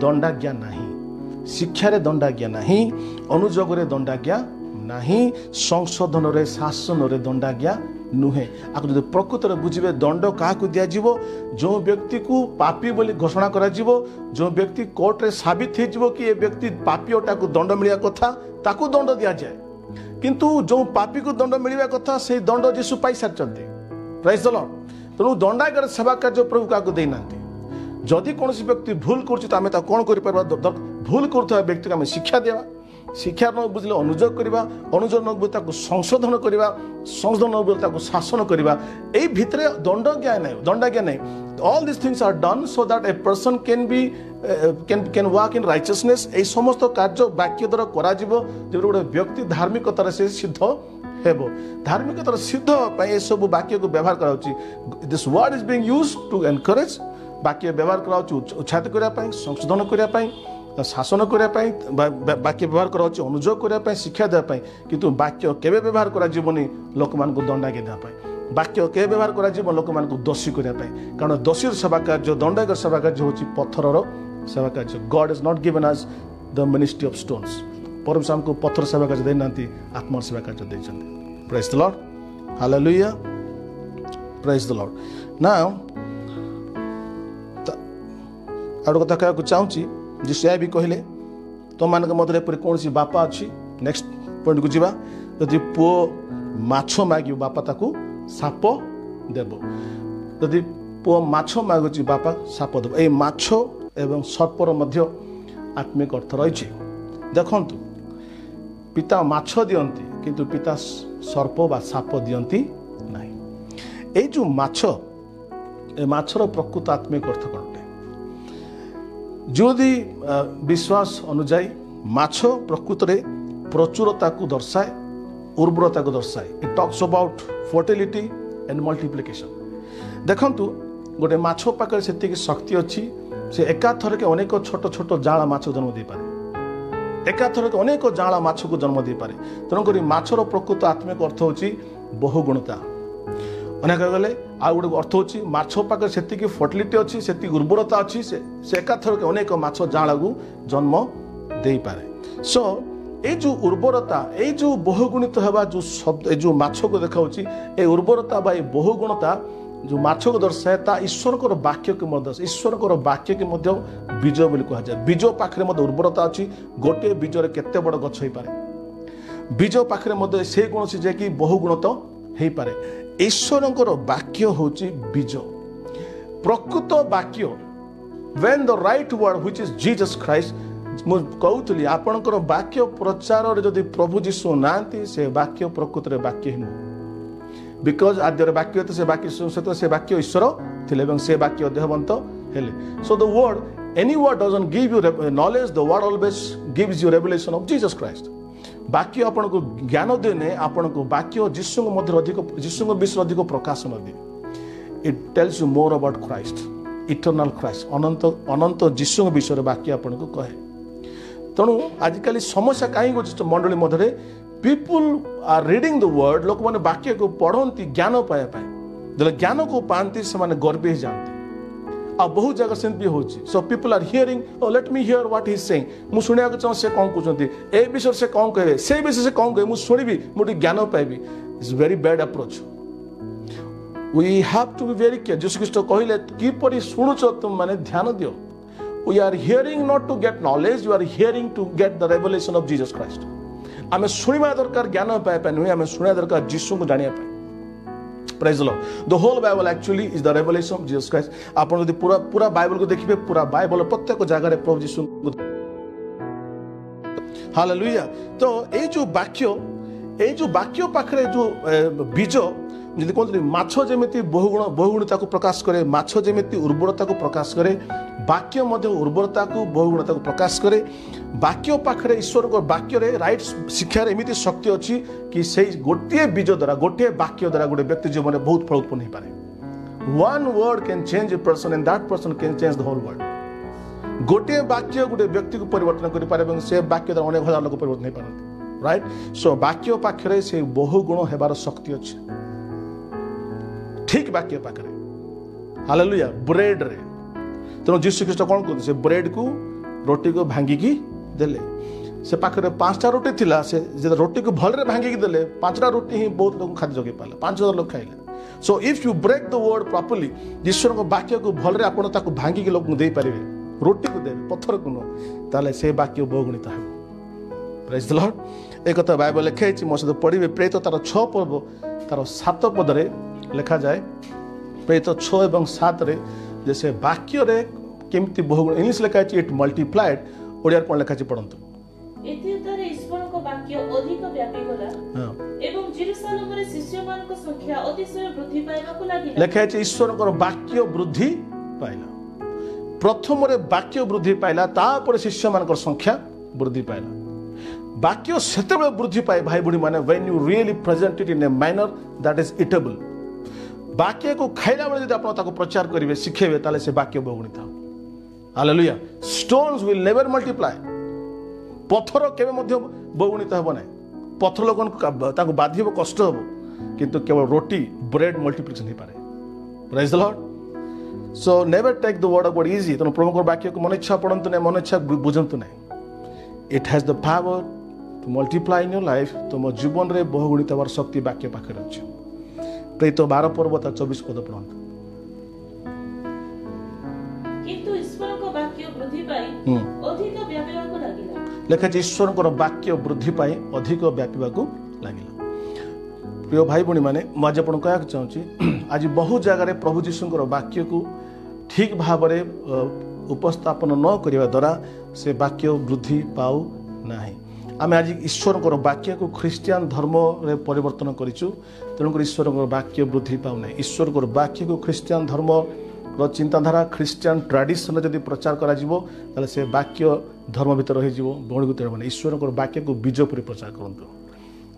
दंडाज्ञा नहीं शिक्षा रे दंडाज्ञा नहीं अनुजोग रे दंडाज्ञा नहीं संशोधन रे शासन रे दंडाज्ञा नुहे आप जो प्रकृत में बुझे दंड क्या दिज्व जो व्यक्ति को पापी बोली घोषणा करा जो व्यक्ति कोर्ट रे साबित हो कि ये व्यक्ति पापीटा को दंड मिलिया कथा ताकू दंड दि जाए किंतु जो पापी को दंड मिलिया कथा से दंड जीशु पाई सारी प्रेज द लॉर्ड तेणु दंडागार सेवा कार्य प्रभु क्या देना जदि कौन व्यक्ति भूल कर कौन कर भूल कर व्यक्ति को आम शिक्षा देवा शिक्षा न बुझे अनुजोग करवा अनुजोग न बुझे संशोधन करवा संशोधन न बुझे शासन करवा यही भितर दंडाज्ञा नहीं all this things are done so that a person can be can work in righteousness ए समस्त कार्य वाक्य द्वारा करा जिवो जे गोटे व्यक्ति धार्मिकतार से सिद्ध हेबो धार्मिकतार सिद्ध ए सब वाक्य को व्यवहार करा this word is being used to encourage वाक्य व्यवहार करा उत्साहित करने संशोधन करने शासन करने वाक्य व्यवहार करा अनुजोग करने शिक्षा देवाई किंतु वाक्य केवे व्यवहार करा जीवनी लोक मान को दंडागे देवाई वाक्य केवे व्यवहार करा लोक मान को दोषी करने कारण दोषी सेवा कार्य दंडागर सेवा कार्य होची पत्थर सेवा कार्य God is not given us the ministry of stones परमेश्वर हमको पत्थर सेवा कार्य देना आत्मा सेवा कार्य देइछन्ति praise the Lord Hallelujah. Praise the Lord. Now आड़ कथा कहूँ चाहूँगी जी से भी कहले तुम मान मध्य कौन सी बापा अच्छी नेक्स्ट पॉइंट को जीवा जदि पुओ माछ माग बापा ताकू साप देव जदि पुओ माछ मागुची बापा साप देव ये माछ एवं सर्पर मध्य आत्मिक अर्थ रही देखु पिता माछ दियंती किंतु पिता सर्प बा साप दियंती नहीं। ये जो माछ ए माछर प्रकृत आत्मिक अर्थ कौन जोदि विश्वास अनुजाई माछ प्रकृत में प्रचुरता को दर्शाए उर्वरता को दर्शाए। It talks about fertility and multiplication. देखंतु गोटे माछ पाखे से शक्ति अच्छी से एकाथर के अनेक छोट छोट जाला माछ जन्म दे पारे एकाथर के अनेक जाला माछ को जन्म दे पारे तेणुक माछर प्रकृत आत्मिक अर्थ होची बहुगुणता। अनेक गले आ गोटे अर्थ होची माछ पाखे से फर्टिलिटी अच्छी से उर्वरता अच्छी से एकाथर के अनेक माछ जाला को जन्म दे पारे। सो ये जो उर्वरता ये जो बहुगुणित होगा जो शब्द जो माछ को देखा ये उर्वरता बा बहुगुणता जो माछ को दर्शाए ता ईश्वर को वाक्य के ईश्वर को वाक्य के बीज बोली कह जाए। बीज पाखे उर्वरता अच्छी गोटे बीजरे केते बड़ गछ हो पारे बीज पाखे से गुण से कि बहुगुणत हो पारे। ईश्वर वाक्य होची बीज प्रकृत वाक्य when the right word which is Jesus Christ मु कहूली आपणकर वाक्य प्रचार जदि प्रभु जीशु नांती से वाक्य प्रकृत रे वाक्य ही बिकॉज आद्यर वाक्य तो से वाक्य सहित से वाक्य ईश्वर थिले से वाक्य देहवंत हेले। So the word any word doesn't give you knowledge the word always gives you revelation of Jesus Christ. वाक्य आपण को ज्ञान देने आपण को वाक्य जीशु मध्य अधिक जीशु विषय अधिक प्रकाशन दिए। It tells you more about Christ eternal Christ अनंत अनंत जीशु विषय वाक्य आपण को कहे। तेणु आजिकल समस्या कहीं मंडली मध्य people are reading the word लोक मैंने वाक्य को पढ़ती ज्ञान पाया ज्ञान को पाती से गर्वी ही जानते आ बहुत जगह से भी होची। So people are hearing oh let me hear what he is saying मु सुनिया को चाहूँ से कौन कहते ए विषय से कौन कहे से विषय से कौन कहे मुझे शुणी मुझे ज्ञान पाइबी। It's very bad approach. We have to be very care. जीसु ख्रीष्ट कहले किपरि शुणुच तुम माने ध्यान दियो। We are hearing not to get knowledge you are hearing to get the revelation of Jesus Christ. आमे सुनिबा दरकार ज्ञान पाइबा नुहे आमे सुनिया दरकार जीसु को जानिया पाए। Praise the Lord. The whole Bible actually is the revelation of Jesus Christ. आपण यदि पूरा बाइबल को देखिबे पूरा बाइबल प्रत्येक जगह रे प्रभु यीशु हालेलुया। तो ए जो वाक्य पाखरे जो बीज जदि कहते माछ जेमिति बहुगुणता को प्रकाश करे माछ जेमिति उर्वरता को प्रकाश करे वाक्य मध्य उर्वरता को बहुगुणता को प्रकाश करे। वाक्य पाखरे ईश्वर को वाक्य रे राइट शिक्षार एमिति शक्ति अच्छी कि से गोटे बीज द्वारा गोटे वाक्य द्वारा गोटे व्यक्ति जीवन में बहुत फल उत्पन्न हो पारे। One word can change a person and that person can change the whole world. गोटे वाक्य गोटे व्यक्ति को परिवर्तन कर पारे से वाक्य द्वारा अनेक हजार लोग परिवर्तन हो पारती। राइट। सो वाक्य पाखरे से बहुगुण हेबार शक्ति अच्छी ठीक वाक्य पाखरे। हालेलुया। ब्रेड रे तेणु जीशु ख्रीष्ट कौन कहते ब्रेड को रोटी को भांगिकी देले से पाखे 5टा रोटी थिला से रोटी को भलरे भांगिकी देले 5टा रोटी ही बहुत लोग खाद्य जगे पाले 5000 लोग खाइले। So if you break the word properly ईश्वर को वाक्य को भलरे आपण ताको भांगिकी लोग दे पारिबे रोटी को देबे पत्थर को न ताले से वाक्य बहुगुणित हेबो। Praise the Lord. एक कथा बाइबल लिखा है मो सहित पढ़िबे प्रेरित तार 6 पर्व तार 7 पदरे लिखा जाए प्रेरित 6 एवं 7 रे जैसे वाक्य रे केमती बहुगुण इंग्लिश लिखा है इट मल्टीप्लाइड ओडिया कोन लिखा है पढ़ंतु। एथितरे ईश्वर को वाक्य अधिक व्यापी होला एवं जेरूशलेम रे शिष्यमान को संख्या अतिशय वृद्धि पाइबाकु लागिला। लिखा है ईश्वर को वाक्य वृद्धि पाइला प्रथम रे वाक्य वृद्धि पाइला तापर शिष्यमान को संख्या वृद्धि पाइला। वाक्य सेतेबे वृद्धि पाए भाई बुढ़ी माने when you really present it in a manner that is edible. वाक्य को खाइला बेले यदि आपण ताको प्रचार करिवे सिखेबे ताले से वाक्य बहुगुणित हो। Hallelujah. Stones will never multiply. पत्थर केबे मध्य बहुगुणित हेबो नै। पत्थर लोगन ताको बाधिबो कष्ट हेबो किंतु केवल रोटी ब्रेड मल्टीप्लिकेशन हे पारे। Praise the Lord. So never take the word of God easy. तनो प्रभु को वाक्य को मन इच्छा पढंतु नै मन इच्छा बुझंतु नै। It has the power to multiply in your life. तुम जीवन रे बहुगुणित होबार शक्ति वाक्य पाखरे अछि। प्रेरित 12 पर्व 24 पद पढ़ंतु। किंतु ईश्वर को वाक्य वृद्धि पाई अधिक व्यापिବାକୁ ଲାଗିଲା। लेखाची ईश्वर वाक्य वृद्धि पाई अधिक व्यापिବାକୁ ଲାଗିଲା। प्रिय भाई भणी मैंने मुझे आपको कहना चाहूँगी आज बहुत जगह प्रभु जीशुଙ୍କର वाक्य को ठीक भाव में उपस्थापन न करने द्वारा से वाक्य वृद्धि पाऊ ना। आम आज ईश्वर वाक्य को ख्रीष्टियान धर्म रे परिवर्तन करूँ तेणुक ईश्वर वाक्य वृद्धि पाऊ ना। ईश्वर वाक्य को ख्रीष्टियान धर्म चिंताधारा ख्रीष्टियान ट्राडिशन जदि प्रचार कर से वाक्य धर्म भीतर रही बणी को ईश्वर वाक्य को बीज पर प्रचार करूँ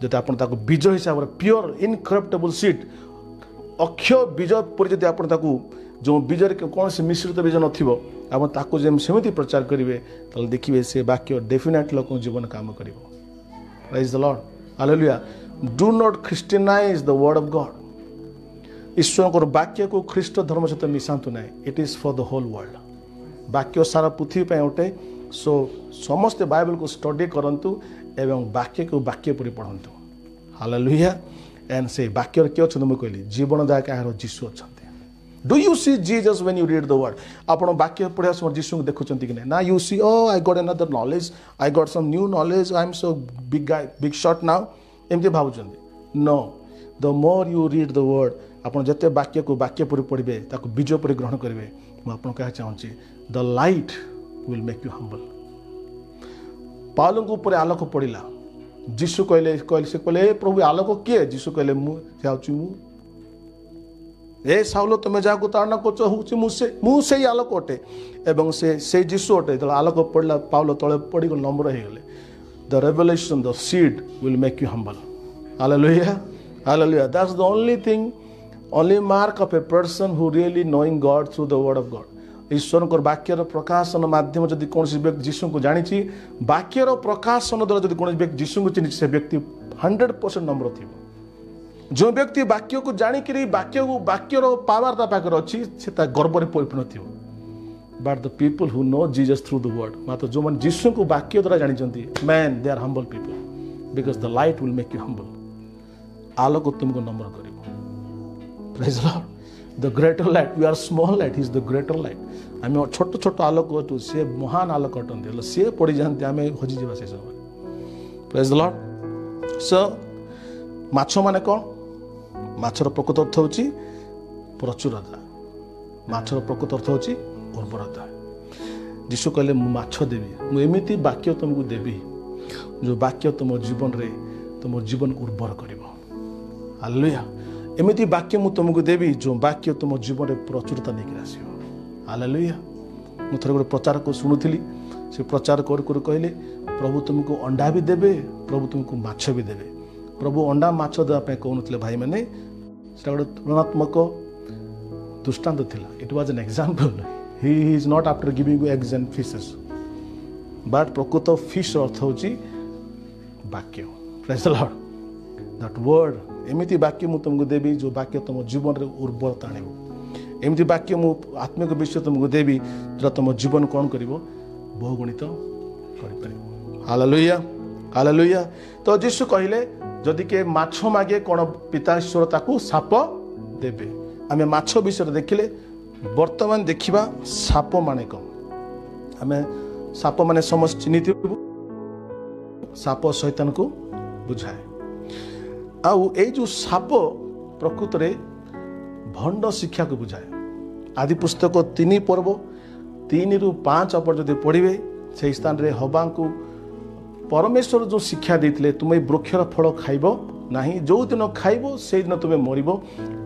जब आप बीज हिसाब से प्योर इनकरप्टेबल सीड अक्षय बीज पर जब आप जो बीज कौन से मिश्रित बीज नमती प्रचार करेंगे तो देखिए से वाक्य डेफिनेट लोक जीवन काम कर। Praise the Lord, hallelujah. Do not Christianize the word of God. ईश्वर वाक्य को ख्रीष्ट धर्म सहित मिशातु ना। It is for the whole world. वाक्य सारा पृथ्वी पे उठे। सो समस्ते बाइबल को स्टडी करंतु एवं वाक्य को वाक्य पर पढ़ंतु। हालेलुया। एंड से वाक्य किए अच्छा मुझे कहली जीवनदायक यार जीशु अच्छा। Do you see Jesus when you read the word. आपण वाक्य पढ़ा समय जीशु को देखुं कि ना you see oh I got another knowledge, I got some new knowledge, I am so big guy, big shot now एमती भावुंट। No, the more you read the word आप जिते वाक्य को वाक्य पर पढ़े बीज पर ग्रहण करेंगे मुझे कह चाहूँगी the light will make you humble. Paul को ऊपर आलोक पड़ा जीशु कहले से कहले प्रभु आलोक किए जीशु कहले मु ए साउल तुम जहाँ को ताड़ना कर मुझे आलोक अटे एवं से जीशु अटे जो आलोक पड़ा पाउल तले पड़ी नम्र हो गले। The revelation the seed will make you humble. Hallelujah, hallelujah. That's the only thing, only mark of a person who really knowing God through the word of God. ईश्वर वाक्यर प्रकाशन माध्यम जब कौन व्यक्ति जीशु को जानी वाक्यर प्रकाशन द्वारा जब कौन व्यक्ति जीशु को चिन्ह से व्यक्ति 100% नम्र थी। जो व्यक्ति वाक्य को जाणिक वाक्यर पावर पाखे अच्छी से गर्व में परिपूर्ण थी। But the people who know Jesus through the word मात्र जो मैंने जीशु को वाक्य द्वारा जानी मैन they are humble people because the light will make you humble. आलोक तुमको नम्र कर। Praise the Lord. The greater light, we are small light, he is the greater light. आम छोट छोट आलोक अटू सी महान आलोक अटंती सी पड़ जाती आम हजि जा से समय। Praise the Lord. सो माछ माने कौन? माछर प्रकृत अर्थ होची प्रचुरता। माछर प्रकृत अर्थ होची उर्वरता। जीशु कहले मु माछ देवी, मु एमिति वाक्य तुमको देवी जो वाक्य तुम जीवन रे तुम जीवन को उर्वर करिवो। हालेलुया। एमिति वाक्य मु तुमको देवी जो वाक्य तुम जीवन में प्रचुरता लेकर आसियो। हालेलुया। मु थोड़े गोटे प्रचार को शुणुली से प्रचार कर कहले प्रभु तुमको अंडा भी देवे, प्रभु तुमको माछ भी देवे। प्रभु अंडा माछ देवाई कहते भाई मैंने गोटे तुलनात्मक दृष्टांत थिला। It was an example. He is not after giving you eggs and fishes but प्रकृत फिश अर्थ होची वाक्य। Praise the Lord. That word एमिति वाक्य मु तुमको देवी जो वाक्य तुम जीवन रे उर्वरता आनिबो। एमिति वाक्य मु आत्मिक विषय तुमको देवी जो तुम जीवन कौन करिवो बहुगुणित करि परिबो। Hallelujah, hallelujah. तो जीशु कहले जदि के माछ मागे कौन पिता ईश्वर ताकू साप देवे। आम माछ विषय देखिले वर्तमान देखा साप माने कौन। आम साप माने समस्त चिन्हित साप शैतान को बुझाए। आउ ए जो साप प्रकृत रे भंड शिक्षा को बुझाए। आदि पुस्तक 3 पर्व 3 ରୁ 5 पर जब पढ़े से स्थान रे हवा को परमेश्वर जो शिक्षा देते तुम वृक्षर फल खाइब नहीं, जो दिन खाइब से दिन तुम्हें मरिब।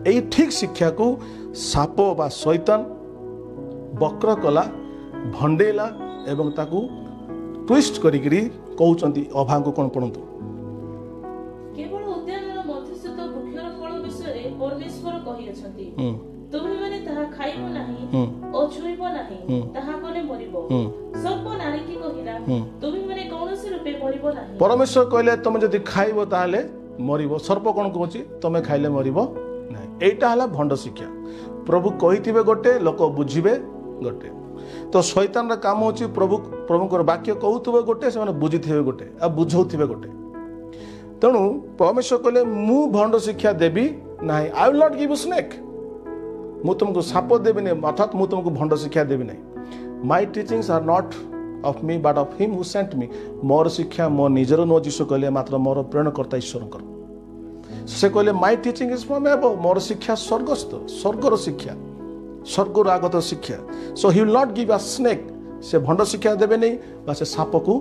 यही ठीक शिक्षा को साप बा शैतान वक्र कला भंडेला एवं ताकू ट्विस्ट करिकरी कहउचंती। अभा को कौन पढ़ंतु। केवल उद्यानर मध्यस्थित वृक्षर फल विषय परमेश्वर कहि अछंती तुमे माने ताहा खाइबो नाही ओ छुइबो नाही ताहा कोने मरिबो। सर्प नारी की कहिला तुमे माने कौनसी रूपे मरिबो नाही। परमेश्वर कहले तुम जदि खाइबो ताहाले मरिबो। सर्प कोन कहूची तुमे खाइले मरिबो नाही। एटा हला भंड शिक्षा। प्रभु कहिथिबे गोटे लोक बुझिबे गोटे। तो शैतान रा काम होची प्रभुकर वाक्य कहउथबे गोटे से बुझिथिबे गोटे आ बुझौथिबे गोटे। तेणु परमेश्वर कहले मु भंड शिक्षा देवी नहीं I will not give you snake मु तुमको साप देवी नहीं अर्थात मु तुमको भंड शिक्षा देवी नहीं my teachings are not of me but of him who sent me मोर शिक्षा मो निजर नो जीशु कहले मात्र मोर प्रेरणकर्ता ईश्वर से कहले my teaching is from above मोर शिक्षा स्वर्गस्थ स्वर्गर शिक्षा स्वर्गर आगत शिक्षा so he will not give a snake से भंड शिक्षा देवे नहीं बा से साप को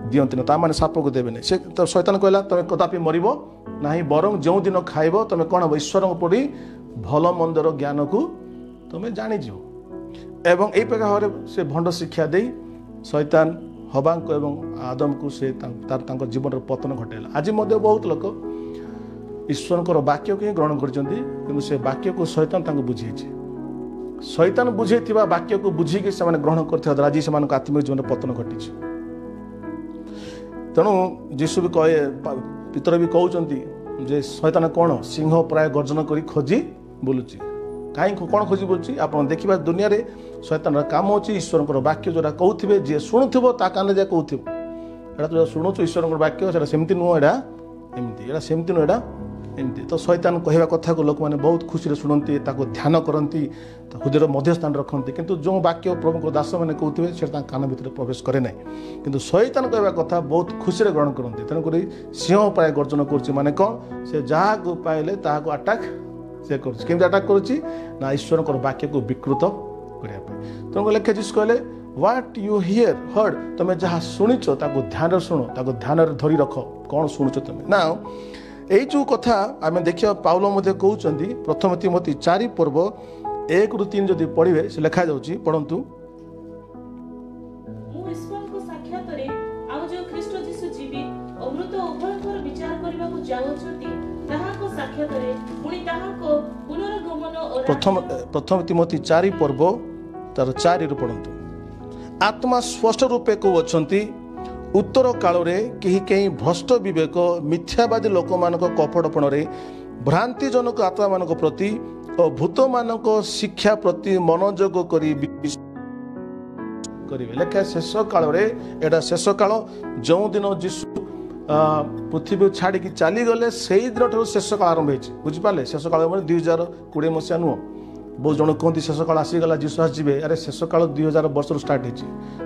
दियंती ना तामाने साप को देवे नहीं से तो शैतान कहला तुम कदापि मरिबो नाही बरं जो दिन खाइबो तुम कौन हम ईश्वर पड़ी भल मंदर ज्ञान को तुम्हें जानी जीव एवं यही प्रकार से भंड शिक्षा दे शैतान हवा को एवं आदम को से तार जीवन पतन घटेला आज बहुत लोक ईश्वर वाक्य को ही ग्रहण कर से वाक्य को शैतान बुझे शैतान बुझे वाक्य को बुझिकी से ग्रहण कर आज से आत्मिक जीवन पतन घटी तेणु जीशु भी कहे पितर भी कहते जे शैतान कौन सिंह प्राय गर्जन कर खोजी बुलूची कहीं कौन खोजी बुलूची आप देखा दुनिया रे शैतान काम होची ईश्वर वाक्य जोड़ा कहते जी शुणुव ता कान जा कहूँ एटा शुणुचु ईश्वर वाक्य सेमती नुह एटा एमती सेमती नुह एटा एमती तो शैतान कहवा कथा को लोक मैंने बहुत खुशी शुणती ध्यान करती हृदय मध्य स्थान रखती किंतु जो वाक्य प्रभु दास मैंने कहते से कान भर प्रवेश करे ना किंतु शैतान कहवा कथा बहुत खुशी ग्रहण करती तेणुक सिंह प्राय गर्जन कर कौन से जहाँ को पाइले ताको अटाक से करमती अटाक करा ईश्वर वाक्य को विकृत करने तेणुक लेखे जीसु कहले व्हाट यू हियर हर्ड तुम जहाँ शुणिच ध्यान शुण ध्यान धरी रख कौन शुणुच तुम ना यही जो कथा आम देखिए पाउल कहते प्रथम तिमोथी 4 पर्व 1 ରୁ 3 जदि पढ़े से लिखा जाऊँ पढ़ंतु प्रथम तिमोथी 4 पर्व तार 4 ରୁ पढ़ंतु आत्मा स्पष्ट रूपे को अच्छी उत्तर काल कहीं कहीं भ्रष्ट विवेक मिथ्यावादी लोक मान कपटपण भ्रांतिजनक आत्मा मान प्रति और भूत मान शिक्षा प्रति मनोयोग करेंगे लेखा शेष काल एटा शेष काल जो दिन जीशु पृथ्वी छाड़ी चली गले से दिन ठार शेष काल आरंभ हो बुझिपारे शेष काल 2020 मसीहा नुह बहुत जन कहते शेष काल आसीगला जीशु आसवे अरे शेष काल 2000 वर्ष स्टार्ट हो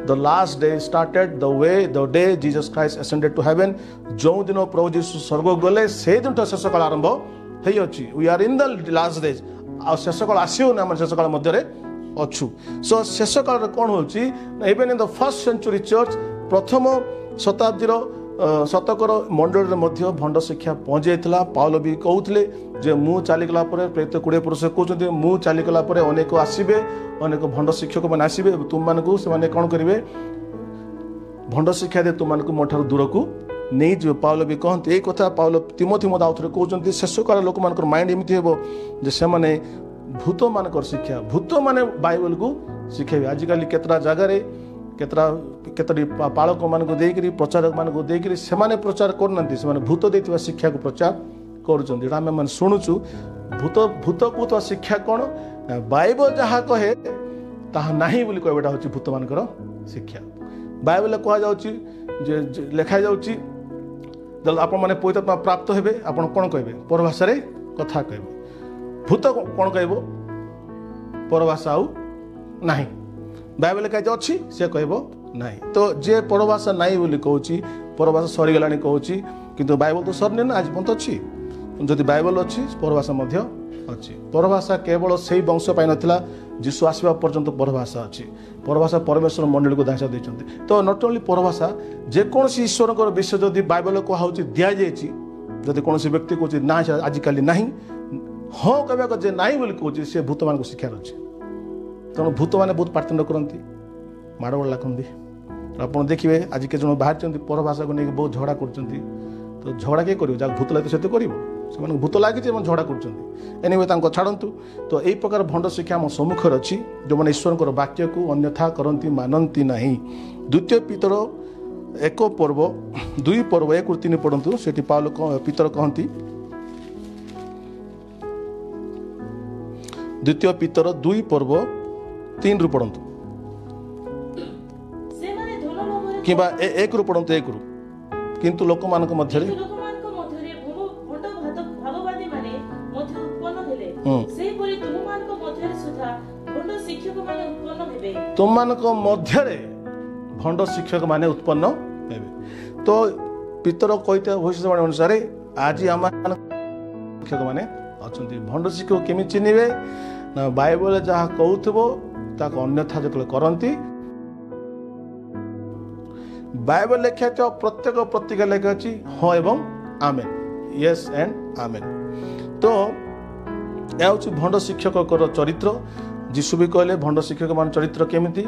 the last day started the day Jesus Christ ascended to heaven जो दिन प्रभु जीशु स्वर्ग गले से दिन शेष काल आरंभ होई we are in the last days आ शेष काल आसो ना शेष काल मध्य अच्छु सो शेष काल कौन होची even in the first century church प्रथम शताब्दी शतकर मंडल मध्य भंड शिक्षा पहुँच जाता पाउल भी कहते जे मु चलीगला प्रेत 20 पुरुष कहते मु चलीगला अनेक आसवे अनेक भंड शिक्षक मैंने आसवे तुम मानू से कौन करेंगे भंड शिक्षा दे तुम मानक मो ठार दूर को नहीं जी पाउल भी कहते यही कथा पाउल तिमोथी मत आउ थे कहते शेष काल लोक मान माइंड एमती हे से भूत मान शिक्षा भूत माने बाइबल को शिखेबे आजिकल केतरा जगार केतरी पालक मान प्रचारक मान से प्रचार करना भूत देथिबा शिक्षा को प्रचार कर शुणुचु भूत भूत कहता शिक्षा कौन बाइबल जहाँ कहे ताहा नहीं बोली कहबाटा होची भूत मानकर शिक्षा बाइबल कह जाउची जे लिखा जाउची जब आपण माने पवित्रात्मा प्राप्त हेबे आपण कोन कहबे परभाषा रे कथा कहबे भूत कोन कहबो परभाषा आउ नहीं बाइबल कहे अच्छी से कहबो नहीं तो जे परभाषा नहीं बोली कहूची परभाषा सरीगलानी कहूची किंतु बाइबल तो सरनी ना आज पर्यंत अच्छी जदि बाइबल अच्छी परभाषा मध्य अच्छी परभाषा केवल से वंश पाई नथिला जीशु आसवा पर्यंत परभाषा अच्छी परभाषा परमेश्वर मंडली को दायित्व देते तो नॉट ओनली परभाषा जेकोसी ईश्वर विषय जदि बाइबल कहा दि जाइए जदि कौन व्यक्ति कहूँ ना आजिकल ना हाँ कहवा जे ना बोली कहूँ सी भूत मान शिक्षार अच्छे तेणु भूत मैंने बहुत पार्टन करती माड़गोड़ लागती आप देखिए आज के जन बाहर परभाषा को लेकिन बहुत झगड़ा कर तो झगड़ा किए कर भूत लगे तो कर भूत लगी झगड़ा कर एनिवे छाड़ू तो यही प्रकार भंड शिक्षा आम सम्मुख अच्छी जो मैंने ईश्वर वाक्य को अन्यथा करती मानती ना द्वितीय पितर 1 पर्व 2 पर्व 1 ରୁ 3 पढ़ु से पाउल पितर कहती द्वितीय पितर 2 पर्व 3 ରୁ पढ़ु कि 1 ରୁ पढ़ु 1 ରୁ किंतु लोक मान मध्य ସେହିପରି ତୁମମାନଙ୍କ ମଧ୍ୟରେ ସୁଦ୍ଧା ଭଣ୍ଡ ଶିକ୍ଷକମାନେ ଉତ୍ପନ୍ନ ହେବେ। ତୁମମାନଙ୍କ ମଧ୍ୟରେ ଭଣ୍ଡ ଶିକ୍ଷକମାନେ ଉତ୍ପନ୍ନ ହେବେ। ତ ପିତର କହିଥିବା ଭବିଷ୍ୟବାଣୀ ଅନୁସାରେ ଆଜି ଆମ ଶିକ୍ଷକମାନେ ଅଛନ୍ତି। ଭଣ୍ଡ ଶିକ୍ଷକ କେମିତି ଚିହ୍ନିବେ ନା ବାଇବଲରେ ଯାହା କହୁଥିବ ତାକୁ ଅନ୍ୟଥା ଯେତେବେଳେ କରନ୍ତି, ବାଇବଲ ଲେଖା ହେଇଥିବା ପ୍ରତ୍ୟେକ ପ୍ରତିଜ୍ଞା ଲେଖା ଅଛି ହଁ ଏବଂ ଆମେନ୍, ୟେସ୍ ଆଣ୍ଡ ଆମେନ୍। ତ ଏହା ହେଉଛି ଭଣ୍ଡ ଶିକ୍ଷକଙ୍କର ଚରିତ୍ର। ଯୀଶୁ ବି କହିଲେ ଭଣ୍ଡ ଶିକ୍ଷକମାନ ଚରିତ୍ର କେମିତି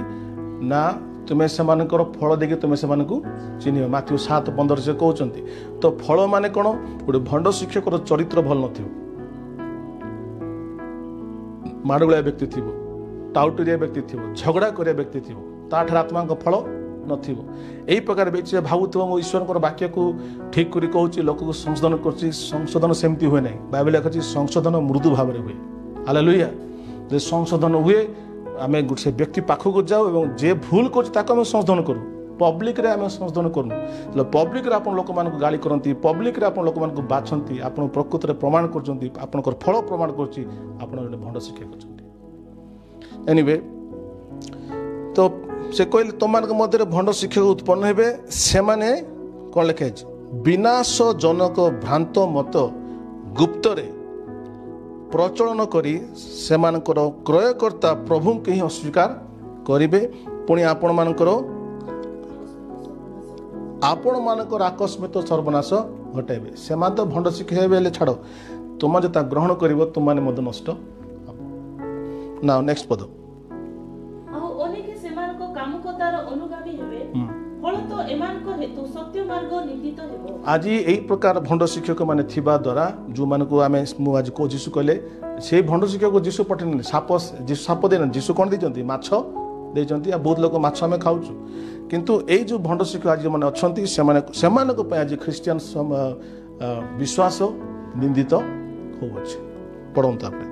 ନା ତୁମେ ସେମାନଙ୍କର ଫଳ ଦେଇକି ତୁମେ ସେମାନଙ୍କୁ ଚିହ୍ନିବ। ମାଥିଉ 7:15 ସେ କହୁଛନ୍ତି। ତ ଫଳ ମାନେ କ'ଣ? ଗୋଟେ ଭଣ୍ଡ ଶିକ୍ଷକର ଚରିତ୍ର ଭଲ ନଥିବ, ମାଡ଼ଗୋଳିଆ ବ୍ୟକ୍ତି ଥିବ, ଟାଉଟରିଆ ବ୍ୟକ୍ତି ଥିବ, ଝଗଡ଼ା କରିବା ବ୍ୟକ୍ତି ଥିବ, ତାଠାରେ ଆତ୍ମାଙ୍କ ଫଳ ନଥିବ। ଏହି ପ୍ରକାର ବ୍ୟକ୍ତି ସେ ଭାବୁଥିବ ମୁଁ ଈଶ୍ୱରଙ୍କର ବାକ୍ୟକୁ ଠିକ୍ କରି କହୁଛି, ଲୋକକୁ ସଂଶୋଧନ କରୁଛି। ସଂଶୋଧନ ସେମିତି ହୁଏ ନାହିଁ। ବାଇବେଲ ଲେଖାଛି ସଂଶୋଧନ ମୃଦୁ ଭାବରେ ହୁଏ। ହାଲେଲୁୟା। ଯେ ସଂଶୋଧନ ହୁଏ, ଆମେ ସେ ବ୍ୟକ୍ତି ପାଖକୁ ଯାଉ ଏବଂ ଯେ ଭୁଲ କରୁଛି ତାକୁ ଆମେ ସଂଶୋଧନ କରୁ। ପବ୍ଲିକରେ ଆମେ ସଂଶୋଧନ କରୁନୁ। ପବ୍ଲିକରେ ଆପଣ ଲୋକମାନଙ୍କୁ ଗାଳି କରନ୍ତି, ପବ୍ଲିକରେ ଆପଣ ଲୋକମାନଙ୍କୁ ବାଛନ୍ତି, ଆପଣ ପ୍ରକୃତରେ ପ୍ରମାଣ କରୁଛନ୍ତି, ଆପଣଙ୍କର ଫଳ ପ୍ରମାଣ କରୁଛି ଆପଣ ଜଣେ ଭଣ୍ଡ ଶିକ୍ଷକ ଅଛନ୍ତି। ଏନିୱେ, ତ ସେ କହିଲେ ତୁମମାନଙ୍କ ମଧ୍ୟରେ ଭଣ୍ଡ ଶିକ୍ଷକ ଉତ୍ପନ୍ନ ହେବେ। ସେମାନେ କ'ଣ ଲେଖା ହେଇଛି? ବିନାଶଜନକ ଭ୍ରାନ୍ତ ମତ ଗୁପ୍ତରେ ପ୍ରଚଳନ କରି ସେମାନଙ୍କର କ୍ରୟକର୍ତ୍ତା ପ୍ରଭୁଙ୍କୁ ହିଁ ଅସ୍ୱୀକାର କରିବେ। ପୁଣି ଆପଣମାନଙ୍କର ଆକସ୍ମିକ ସର୍ବନାଶ ଘଟାଇବେ। ସେମାନେ ତ ଭଣ୍ଡ ଶିକ୍ଷକ ହେବେ, ହେଲେ ଛାଡ଼, ତୁମେ ଯେ ତାହା ଗ୍ରହଣ କରିବ ତୁମମାନେ ମଧ୍ୟ ନଷ୍ଟ ହେବ। ନା ନେକ୍ସଟ ପଦ। ଆଉ ଅନେକ ସେମାନଙ୍କ କାମୁକତାର ଅନୁଗାମୀ ହେବେ, ଫଳତ ଏମାନଙ୍କ ହେତୁ ସତ୍ୟ ମାର୍ଗ ନିନ୍ଦିତ ହେବ। ଆଜି ଏହି ପ୍ରକାର ଭଣ୍ଡ ଶିକ୍ଷକମାନେ ଥିବା ଦ୍ୱାରା ଯେଉଁମାନଙ୍କୁ ମୁଁ ଆଜି ଯୀଶୁ କହିଲେ ସେଇ ଭଣ୍ଡ ଶିକ୍ଷକ ଯୀଶୁ ପଠେଇନାହାନ୍ତି। ସାପ ଦେଇନାହାନ୍ତି। ଯୀଶୁ କ'ଣ ଦେଇଛନ୍ତି? ମାଛ ଦେଇଛନ୍ତି। ଆଉ ବହୁତ ଲୋକ ମାଛ ଆମେ ଖାଉଛୁ। କିନ୍ତୁ ଏଇ ଯେଉଁ ଭଣ୍ଡ ଶିକ୍ଷକ ଆଜି ଯେଉଁମାନେ ଅଛନ୍ତି ସେମାନଙ୍କ ପାଇଁ ଆଜି ଖ୍ରୀଷ୍ଟିଆନ ବିଶ୍ୱାସ ନିନ୍ଦିତ ହେଉଅଛି। ପଢ଼ନ୍ତୁ ଆପଣ।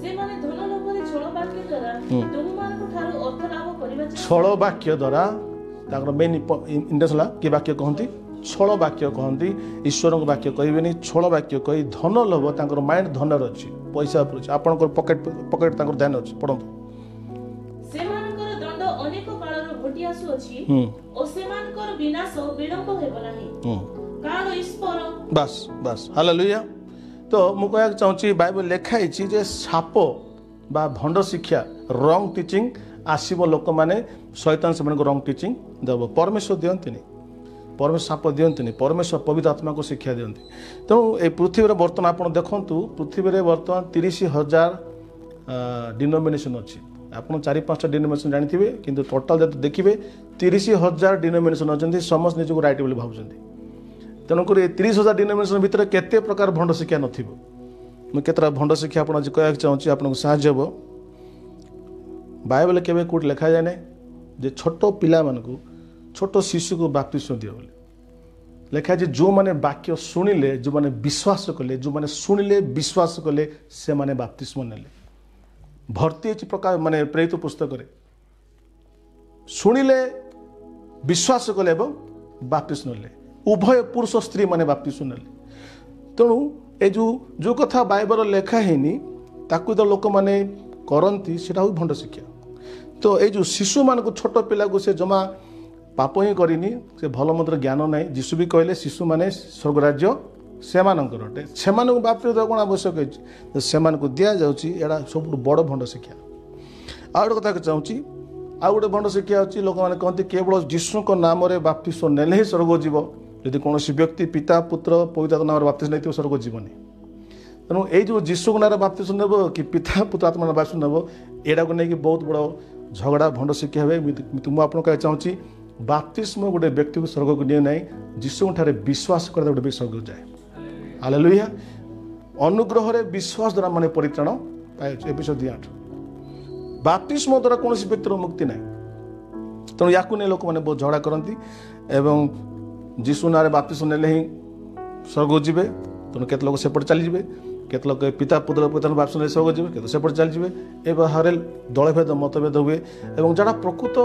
ସେମାନେ ଧନ ଲୋଭରେ ଛଳ ବାକ୍ୟ ଦ୍ୱାରା ତୁମମାନଙ୍କ ଠାରୁ ଅର୍ଥ ଲାଭ କରିବା। ଛଳ ବାକ୍ୟ ଦ୍ୱାରା ତାଙ୍କର ମେନ୍ ଇଣ୍ଡେକ୍ସ ହେଲା କି ବାକ୍ୟ କହନ୍ତି? ଛଳ ବାକ୍ୟ କହନ୍ତି। ଈଶ୍ୱରଙ୍କ ବାକ୍ୟ କହିବେନି। ଛଳ ବାକ୍ୟ କହି ଧନ ଲୋଭ, ତାଙ୍କର ମାଇଣ୍ଡ ଧନରେ ଅଛି, ପଇସା ଉପରେ ଅଛି, ଆପଣଙ୍କର ପକେଟ ତାଙ୍କର ଧ୍ୟାନ ଅଛି। ପଢ଼ନ୍ତୁ। ସେମାନଙ୍କର ଦଣ୍ଡ ଅନେକ କାଳରୁ ଘଟି ଆସୁଅଛି ଓ ସେମାନଙ୍କର ବିନାଶ ବିଳମ୍ବ ହେବ ନାହିଁ, କାରଣ ଈଶ୍ୱର। ବାସ୍ ହାଲେଲୁୟା। ତ ମୁଁ କହିବାକୁ ଚାହୁଁଛି ବାଇବେଲ ଲେଖା ହେଇଛି ଯେ ସାପ ବା ଭଣ୍ଡ ଶିକ୍ଷା, ରଙ୍ଗ ଟିଚିଂ ଆସିବ। ଲୋକମାନେ ଶୈତାନ ସେମାନଙ୍କୁ ରଙ୍ଗ ଟିଚିଂ ଦେବ। ପରମେଶ୍ୱର ଦିଅନ୍ତିନି, ପରମେଶ୍ୱର ସାପ ଦିଅନ୍ତିନି। ପରମେଶ୍ୱର ପବିତ୍ର ଆତ୍ମାକୁ ଶିକ୍ଷା ଦିଅନ୍ତି। ତେଣୁ এই ପୃଥିବୀରେ ବର୍ତ୍ତମାନ ଆପଣ ଦେଖନ୍ତୁ, ପୃଥିବୀରେ ବର୍ତ୍ତମାନ 30,000 ଡିନୋମିନେସନ୍ ଅଛି। ଆପଣ 4-5ଟା ଡିନୋମିନେସନ୍ ଜାଣିଥିବେ, କିନ୍ତୁ ଟୋଟାଲ୍ ଯଦି ଦେଖିବେ 30,000 ଡିନୋମିନେସନ୍ ଅଛନ୍ତି। ସମସ୍ତେ ନିଜକୁ ରାଇଟ୍ ବୋଲି ଭାବୁଛନ୍ତି। ତେଣୁକରି 30,000 ଡିନୋମିନେସନ୍ ଭିତରେ କେତେ ପ୍ରକାର ଭଣ୍ଡ ଶିକ୍ଷା ନଥିବ। ମୁଁ କେତେଟା ଭଣ୍ଡ ଶିକ୍ଷା ଆପଣ ଆଜି କହିବାକୁ ଚାହୁଁଛି, ଆପଣଙ୍କୁ ସାହାଯ୍ୟ ହେବ। ବାଇବେଲ କେବେ କେଉଁଠି ଲେଖାଯାଏ ନାହିଁ ଯେ ଛୋଟ ପିଲାମାନଙ୍କୁ, ଛୋଟ ଶିଶୁକୁ ବାପ୍ତିସ୍ମ ଦିଅ ବୋଲି। ଲେଖା ଅଛି ଯେଉଁମାନେ ବାକ୍ୟ ଶୁଣିଲେ, ଯେଉଁମାନେ ବିଶ୍ୱାସ କଲେ, ଯେଉଁମାନେ ଶୁଣିଲେ ବିଶ୍ୱାସ କଲେ, ସେମାନେ ବାପ୍ତିସ୍ମ ନେଲେ। ଭର୍ତ୍ତି ହେଇଛି ପ୍ରକାର ମାନେ ପ୍ରେରିତ ପୁସ୍ତକରେ। ଶୁଣିଲେ, ବିଶ୍ୱାସ କଲେ ଏବଂ ବାପ୍ତିସ୍ମ ନେଲେ। ଉଭୟ ପୁରୁଷ ସ୍ତ୍ରୀ ମାନେ ବାପ୍ତିସ୍ମ ନେଲେ। ତେଣୁ ଏ ଯେଉଁ କଥା ବାଇବଲ ଲେଖା ହେଇନି ତାକୁ ତ ଲୋକମାନେ କରନ୍ତି, ସେଟା ହେଉଛି ଭଣ୍ଡ ଶିକ୍ଷା। ତ ଏଇ ଯେଉଁ ଶିଶୁମାନଙ୍କୁ, ଛୋଟ ପିଲାକୁ ସେ ଜମା ପାପ ହିଁ କରିନି, ସେ ଭଲ ମନ୍ଦର ଜ୍ଞାନ ନାହିଁ। ଯୀଶୁ ବି କହିଲେ ଶିଶୁମାନେ ସ୍ୱର୍ଗ ରାଜ୍ୟ ସେମାନଙ୍କର ଅଟେ। ସେମାନଙ୍କୁ ବାପ୍ତିସ୍ମ ଦେବା କ'ଣ ଆବଶ୍ୟକ ହେଇଛି? ସେମାନଙ୍କୁ ଦିଆଯାଉଛି। ଏଇଟା ସବୁଠୁ ବଡ଼ ଭଣ୍ଡ ଶିକ୍ଷା। ଆଉ ଗୋଟେ କଥା ଚାହୁଁଛି, ଆଉ ଗୋଟେ ଭଣ୍ଡ ଶିକ୍ଷା ଅଛି। ଲୋକମାନେ କହନ୍ତି କେବଳ ଯୀଶୁଙ୍କ ନାମରେ ବାପ୍ତିସ୍ମ ନେଲେ ହିଁ ସ୍ୱର୍ଗ ଯିବ। ଯଦି କୌଣସି ବ୍ୟକ୍ତି ପିତା ପୁତ୍ର ପବିତ୍ର ନାମରେ ବାପ୍ତିସ୍ମ ନେଇଥିବ, ସ୍ୱର୍ଗ ଯିବନି। ତେଣୁ ଏଇ ଯେଉଁ ଯୀଶୁଙ୍କ ନାଁରେ ବାପ୍ତିସ୍ମ ନେବ କି ପିତା ପୁତ୍ର ଆତ୍ମାର ବାପ୍ତିସ୍ମ ନେବ, ଏଇଟାକୁ ନେଇକି ବହୁତ ବଡ଼ ଝଗଡ଼ା ଭଣ୍ଡ ଶିକ୍ଷା ହୁଏ। ମୁଁ ଆପଣଙ୍କୁ କହିବାକୁ ଚାହୁଁଛି, ବାପ୍ତିସ୍ମ ଗୋଟେ ବ୍ୟକ୍ତିକୁ ସ୍ୱର୍ଗକୁ ନିଏ ନାହିଁ। ଯୀଶୁଙ୍କ ଠାରେ ବିଶ୍ୱାସ କଲେ ଗୋଟେ ବ୍ୟକ୍ତି ସ୍ୱର୍ଗକୁ ଯାଏ। ହାଲେଲୁୟା। ଅନୁଗ୍ରହରେ ବିଶ୍ୱାସ ଦ୍ୱାରା ମାନେ ପରିତ୍ରାଣ ପାଇଛି। ଏପିସୋଡ୍ 8। ବାପ୍ତିସ୍ମ ଦ୍ୱାରା କୌଣସି ବ୍ୟକ୍ତିର ମୁକ୍ତି ନାହିଁ। ତେଣୁ ୟାକୁ ନେଇ ଲୋକମାନେ ବହୁତ ଝଗଡ଼ା କରନ୍ତି ଏବଂ ଯୀଶୁ ନାଁରେ ବାପ୍ତିସ୍ମ ନେଲେ ହିଁ ସ୍ୱର୍ଗକୁ ଯିବେ। ତେଣୁ କେତେ ଲୋକ ସେପଟେ ଚାଲିଯିବେ, କେତେ ଲୋକ ପିତା ପୁତ୍ର ପବିତ୍ର ବାପ୍ତିସ୍ମ ନେଇ ସ୍ୱର୍ଗକୁ ଯିବେ, କେତେ ସେପଟେ ଚାଲିଯିବେ। ଏ ବାହାରେ ଦଳଭେଦ ମତଭେଦ ହୁଏ ଏବଂ ଯାହା ପ୍ରକୃତ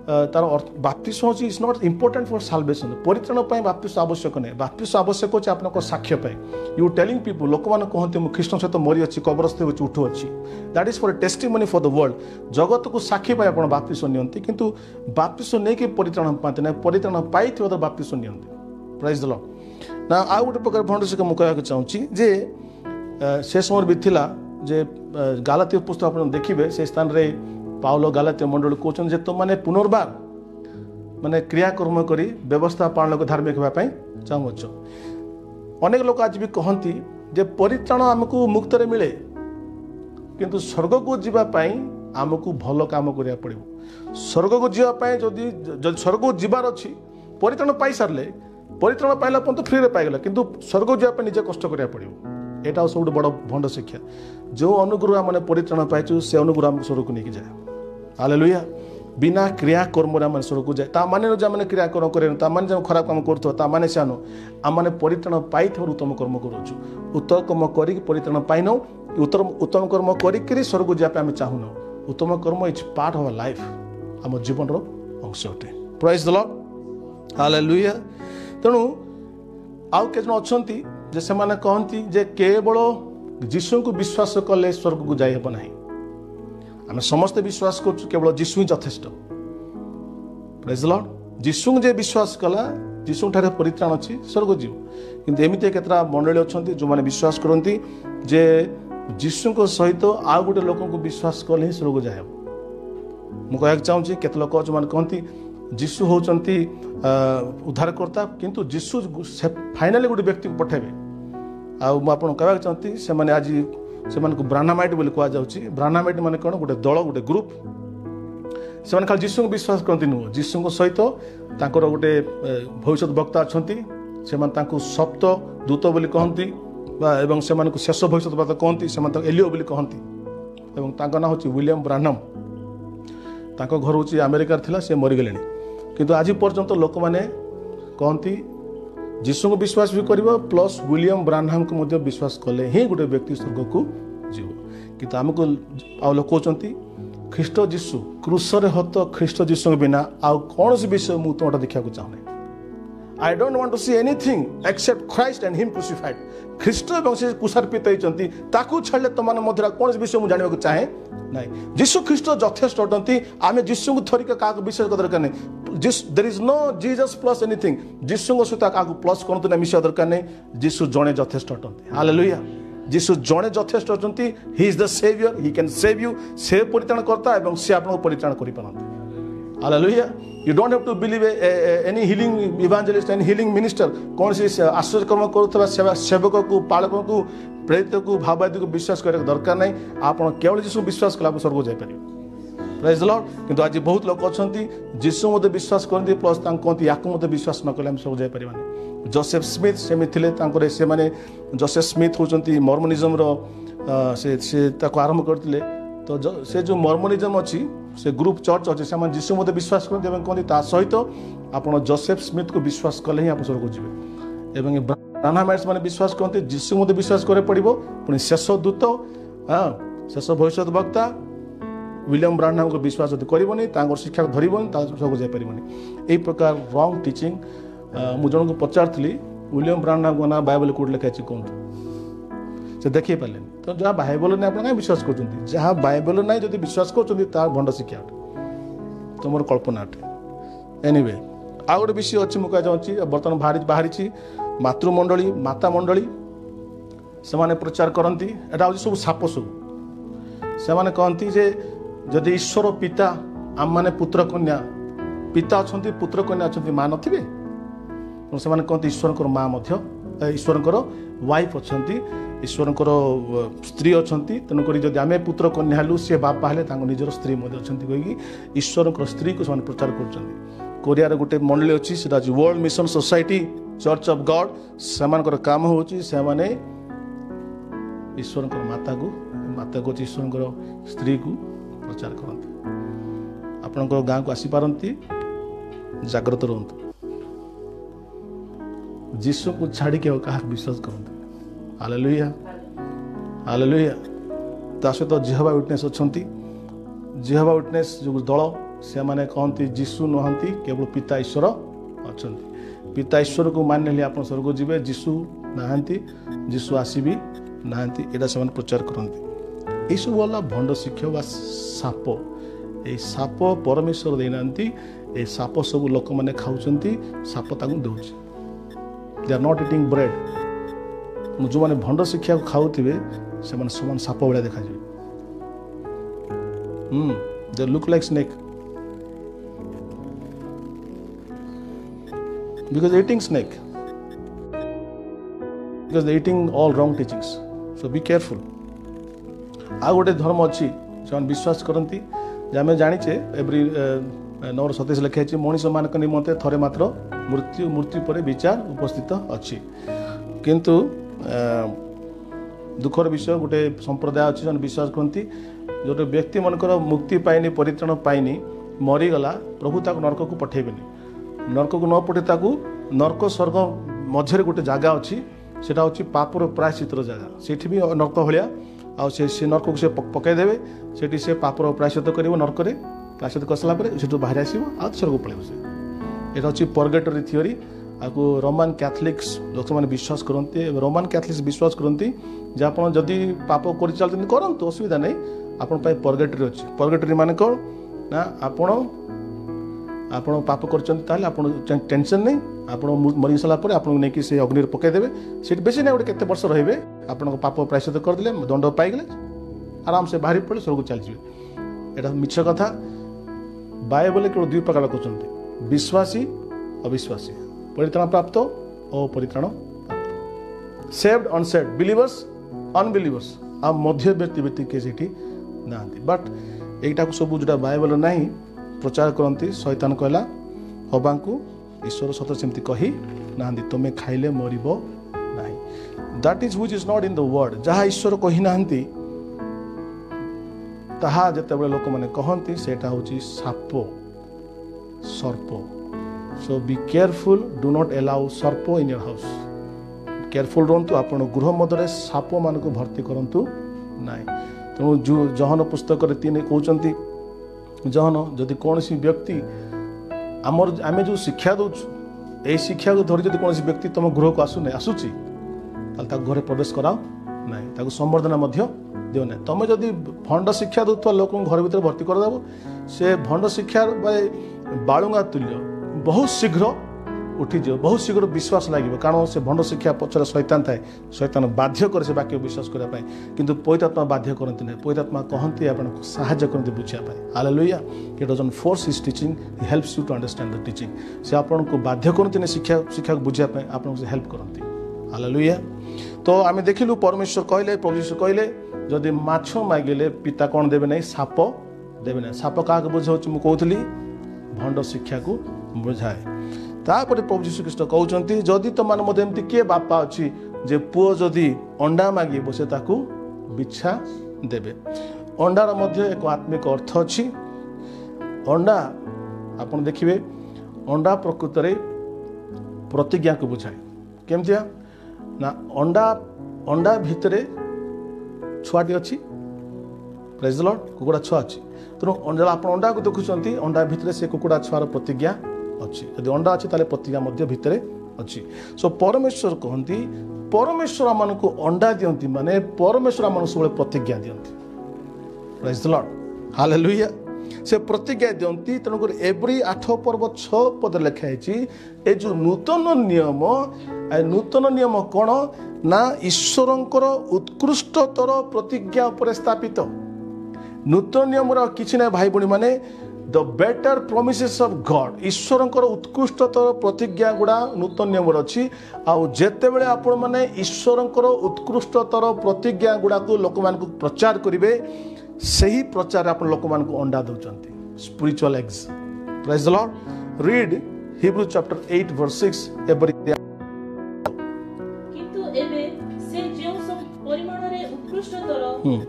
तार बाप्तिस्म होची is not important for salvation परित्राण ପାଇଁ बाप्तिस्म आवश्यक नहीं बाप्तिस्म आवश्यक होची आपनको साक्ष्य ପାଇଁ यू टेलिंग पीपल लोक मान कहते मु ख्रीष्ट सहित मरी अछि कब्रस्थ होछि उठु अछि that is for testimony for the world जगत को साक्षी पाए आपण बाप्तिस्म नियंती किंतु बाप्तिस्म नै कि परित्राण पाते ना परित्राण पाई थियो तो बाप्तिस्म नियंती प्रेज द लॉर्ड ना आ गोटे प्रकार भंड से मु कहया चाहूची जे से समय बिथिला जे गालातिया पुस्तक आपण देखिबे से स्थान रे पाउलो गालातिया मंडल कहते जे तुम माने पुनर्बार माने क्रियाकर्म करी व्यवस्था पालन को धार्मिक होगा चाहूच अनेक लोग आज भी कहती जे परित्राण आमको मुक्त मिले किंतु स्वर्ग को जीवाई आमको भल काम करा पड़ो स्वर्ग को जीवाई जदि स्वर्ग को जीवार अच्छी परित्राण पाई सारे परित्राण पाइला तो फ्री रे पाइगला किंतु स्वर्ग को जीवाई निजे कष्ट करा पड़ो यहाँ सब बड़ भंड शिक्षा जो अनुग्रह मैंने परित्राण पाइचु से अनुग्रह आमको स्वर्ग को लेकिन जाए हालेलुया बिना क्रियाकर्म आम स्वर्ग को जाए ताने मैंने क्रियाकर्म करें जो खराब काम करें से आनु आम परित्राण पाई उत्तम कर्म करुचु उत्तम कर्म कर परित्राण पाइन उत्तम कर्म कर स्वर्ग को जाए आम चाहून उत्तम कर्म इज पार्ट ऑफ लाइफ आम जीवन अंश अटे प्राइज द लॉर्ड हालेलुया तेणु आउ के अच्छा जे से माने कहती जे केवल जीशु को विश्वास कले स्वर्ग को जाई हेब नाही आम समस्त विश्वास कर केवल जीशु ही यथेष्ट प्रेज द लॉर्ड जीशु जे विश्वास कला जीशु ठारे परित्राण अच्छी स्वर्ग जीव किंतु एमती केतरा मंडली अच्छा जो मैंने विश्वास करती जे जीशु सहित आउ गोटे लोक को विश्वास कले ही स्वर्ग जाए मुझे चाहूँगी केत लोक जो मैंने कहती जीशु होचंती उद्धारकर्ता किंतु जीशु फाइनाली गोटे व्यक्ति को पठेबे आपन कहना चाहती से माने आज से ब्राह्मणाइट बोली कह जाउची ब्राह्मणाइट माने कौन गोटे दल गोटे ग्रुप से खाली जीशु को विश्वास करती नुह जीशु सहित तांकर गोटे भविष्य वक्ता अच्छा से सप्त दूत बोली कहती एवं से शेष भविष्य वक्ता कहती से एलियो बोली कहती एवं तांका ना होची विलियम ब्रानम तांको घर होची अमेरिका थिला से मरीगले किंतु आज पर्यंत लोक मैंने कहती जीशु को विश्वास भी कर प्लस विलियम ब्रानहाम को मध्य विश्वास कले ही गोटे व्यक्ति स्वर्ग को जीव किंतु आमको आ लोक कहते ख्रीष्ट जीशु क्रूसरे हत ख्रीष्ट जीशु के बिना आउ कौन सी विषय मुझे तुमटा देखा चाहूँ I don't want to see anything except Christ and him crucified ख्रीष्ट और से कुशार्पित होती छाड़े तुम मध्य कौन विषय मुझे जानवा चाहे ना जीशु ख्रीष्ट यथेष्ट अटंती आम जीशु को थरिक क्या विश्वास दरकार नहीं there is no Jesus plus anything जीशु सहित क्या प्लस करते ना मिसा दरकार नहीं जीशु जड़े यथेष्ट अटंती हालेलुया जीशु जड़े यथेष्ट अटंती he is the saviour he can save you से परित्राण करता एवं से आपको परित्राण कर पारती hallelujah you don't have to believe any healing evangelist any healing minister कौन सी आश्चर्यकर्म करुवा सेवक को पालक को प्रेरित को भाववादी को विश्वास करने दरकार नहीं आप केवल जीशु विश्वास कला आप स्वर्ग जापर प्रेज द लॉर्ड किंतु आज बहुत लोग अच्छा जीशु मत विश्वास करते प्लस कहते या मत विश्वास न कले स्वर्ग जापर जोसेफ स्मिथ सेमित से माने जोसेफ स्मिथ होती मॉर्मोनिज्म से आरंभ करते तो से जो मॉर्मोनिज्म अच्छी से ग्रुप चर्च अच्छे से जीशु मत विश्वास करते कहते सहित आप जोसेफ स्मिथ को विश्वास कले ही आप स्वर्ग जी एवं ब्राह्मणाइट्स माने विश्वास करते जीशु मत विश्वास करे पड़ो पुणी शेष दूत हाँ शेष भविष्य वक्ता विलियम ब्राह्मण को विश्वास यदि कर शिक्षा को धरबनी स्वर्ग जापर यही प्रकार रंग टीचिंग मुझे जन को पचारि विलियम ब्राह्मण को ना बाइबल कोड लिखाई कहतु से देखिए पारे तो जहाँ बाइबल नहीं आप विश्वास कर जहाँ बाइबल ना जब विश्वास कर भंड शिक्षा अटे तुम कल्पना अटे एनिवे आ गोटे विषय अच्छी मुझे चाहूँगी बर्तमान बाहरी मातृमंडली माता मंडली से प्रचार करती एटा हूँ सब साप सब से कहती जे जदि ईश्वर पिता आम मैंने पुत्र कन्या पिता अच्छा पुत्र कन्या अच्छा माँ नथिबे से कहते ईश्वर माँ ईश्वर वाइफ अच्छा ईश्वर स्त्री अच्छा तेणुक जब आम पुत्र कन्या हेलु सी बापा हेले निजर स्त्री अच्छा कहीकि ईश्वर स्त्री को प्रचार कर कोरिया गोटे मंडली अच्छी से world mission society church of God से काम हो ईश्वर माता को ईश्वर स्त्री को प्रचार करती आपण गाँव को आसीपारती जाग्रत रुहतु जीशु को छाड़ी के क्या विश्वास करते हालेलुया हालेलुया ता सहित जिहोवा विटनेस अच्छा जिहोवा विटनेस जो दल से माने कहती जीशु नुहंती केवल पिता ईश्वर अच्छा पिता ईश्वर को मानिले आप स्वर्ग जीवे जीशु नहांती जीशु आसबि नहांती एटा से प्रचार करती यह सब वाला भंड शिक्षा व साप ये साप परमेश्वर देना ये साप सब लोक मैंने खाऊँ साप ताकू दे they are not eating bread जो मैंने भंड शिक्षा को खाऊे से समान साप भाया देखा they look like snake because eating snake because they eating all wrong teachings so be careful आ गोटे धर्म अच्छी से विश्वास करती आम जाचे एवरी 9:27 लिखाई मनीष मान निमंते थरे मात्र मृत्यु पर विचार उपस्थित अच्छी किंतु दुखर विषय गोटे संप्रदाय अच्छी जो विश्वास करती जो व्यक्ति मनकर मुक्ति पाइनी परित्राण पाइनी मरीगला प्रभु ताक नरक को पठेबेनी नरक को न पठे ताकू नरक स्वर्ग मझे गोटे जगह अच्छी सेटा हूँ पापर प्रायश्चितर जगह सेठी भी नरक भाया से नरक को से पकईदेवे सेठी से पापर प्रायश्चित कर नरक प्रायश्चित कर सारापर से बाहर आस स्वर्ग पड़े से यहाँ हूँ परगेटरी थियोरी आपको रोमान कैथलिक्स लोक मैंने विश्वास करते रोमान कैथलिक्स विश्वास करती जे आप जदि पाप कर चलते करंतु असुविधा नहीं आपण परगेटरी अच्छी परगेटरी मान कौन ना आपण आप पाप कर टेंशन नहीं आप मरी सारापर आप से अग्नि पकईदेवे से बेसी ना गोटे वर्ष रे आप पाप प्रायश्चित करदे दंड पाईगले आराम से बाहरी पड़े स्वर्ग चलि यहाँ मिछ कथा बाइबल केवल दुई प्रकार कहते विश्वासी अविश्वासी परित्राण प्राप्त और परित्राण प्राप्त सेव्ड अनसेव्ड बिलीवर्स अनबिलीवर्स आ मध्यवर्ती के ना बट यहीटा सब जो बाइबल ना प्रचार करती शैतान कहला हवा को ईश्वर सत सेमती कही ना तुम्हें खाइले मरब ना that is which is not in the word जहाँ ईश्वर कही ना ताहा जेतेबेले लोक मैंने कहती सेटा हूँ साप सर्प so be careful do not allow सर्प इन योर हाउस केयरफुल रुहतु आप गृह मध्य साप मान को भर्ती करूँ ना तेणु जहन पुस्तक 3 कहते जहन जदि कौन व्यक्ति आमर आम जो शिक्षा दौचु यही शिक्षा को धरी कौन व्यक्ति तुम गृह को आसूची घरे प्रवेश कराओ ना संबर्धना दिव ना तुम जदि भंड शिक्षा दूसरा लोक घर भर भर्ती करदेव से भंड शिक्षा बालुंगा तुल्य बहुत शीघ्र उठीज बहुत शीघ्र विश्वास लगे कारण से भंड शिक्षा पचर शैतान थाए शैतान बाध्य करे से वाक्य विश्वास करने किंतु पवित्रात्मा बाध्य करती ना पवित्रात्मा कहती आपको साहाय्य करती बुझापी hallelujah he doesn't force his teaching he helps you to understand the teaching से आपको बाध्य करती शिक्षा को बुझापी आपको से हेल्प करती हालेलुया तो आम देखिलु परमेश्वर कहले प्रभु यीशु कहले जदि माछ मागिले पिता कौन देवे ना साप देवे ना साप क्या बुझाऊँ मुझे कहती भंड शिक्षा को बुझाए तापर प्रभु यीशु ख्रीष्ट कहते जदि तुम मध्य एमती किए बापा अच्छी जे पुओ जदि अंडा मागिब से ताकू बिछा देवे अंडार मध्य एक आत्मिक अर्थ अच्छी अंडा आप देखिए अंडा प्रकृत में प्रतिज्ञा को बुझाए केमतिया ना अंडा भितर छुआटी अच्छी प्रेज द लॉर्ड कुकुड़ा छुआ अच्छी तेणु आप अंडा को देखुंत अंडा भितर से कुकुड़ा छुआर प्रतिज्ञा अच्छी यदि अंडा अच्छी ताले प्रतिज्ञा मध्य भितर अच्छी सो परमेश्वर कहती परमेश्वर आम को अंडा दियंती माने परमेश्वर आम सब प्रतिज्ञा दियंती प्रेज द लॉर्ड हालेलुया से प्रतिज्ञा दियंती तेणुक एवरी 8 पर्व 6 पद लिखाई ए जो नूतन नियम कौन ना ईश्वरंकर उत्कृष्टतर प्रतिज्ञा उपर स्थापित नूतन नियम किसी ना भाई भणी माने the better promises of God ईश्वरंकर उत्कृष्टतर प्रतिज्ञा गुड़ा नूतन नियम अच्छी आते बड़े आपण मैंने ईश्वरंकर उत्कृष्टतर प्रतिज्ञा गुड़ा को लोक मान प्रचार करेंगे से ही प्रचार आप लोक मान अंडा दौरान spiritual eggs praise the Lord read Hebrew chapter 8 verse 6 किंतु एबे से जो सब परिमाण रे उत्कृष्टतर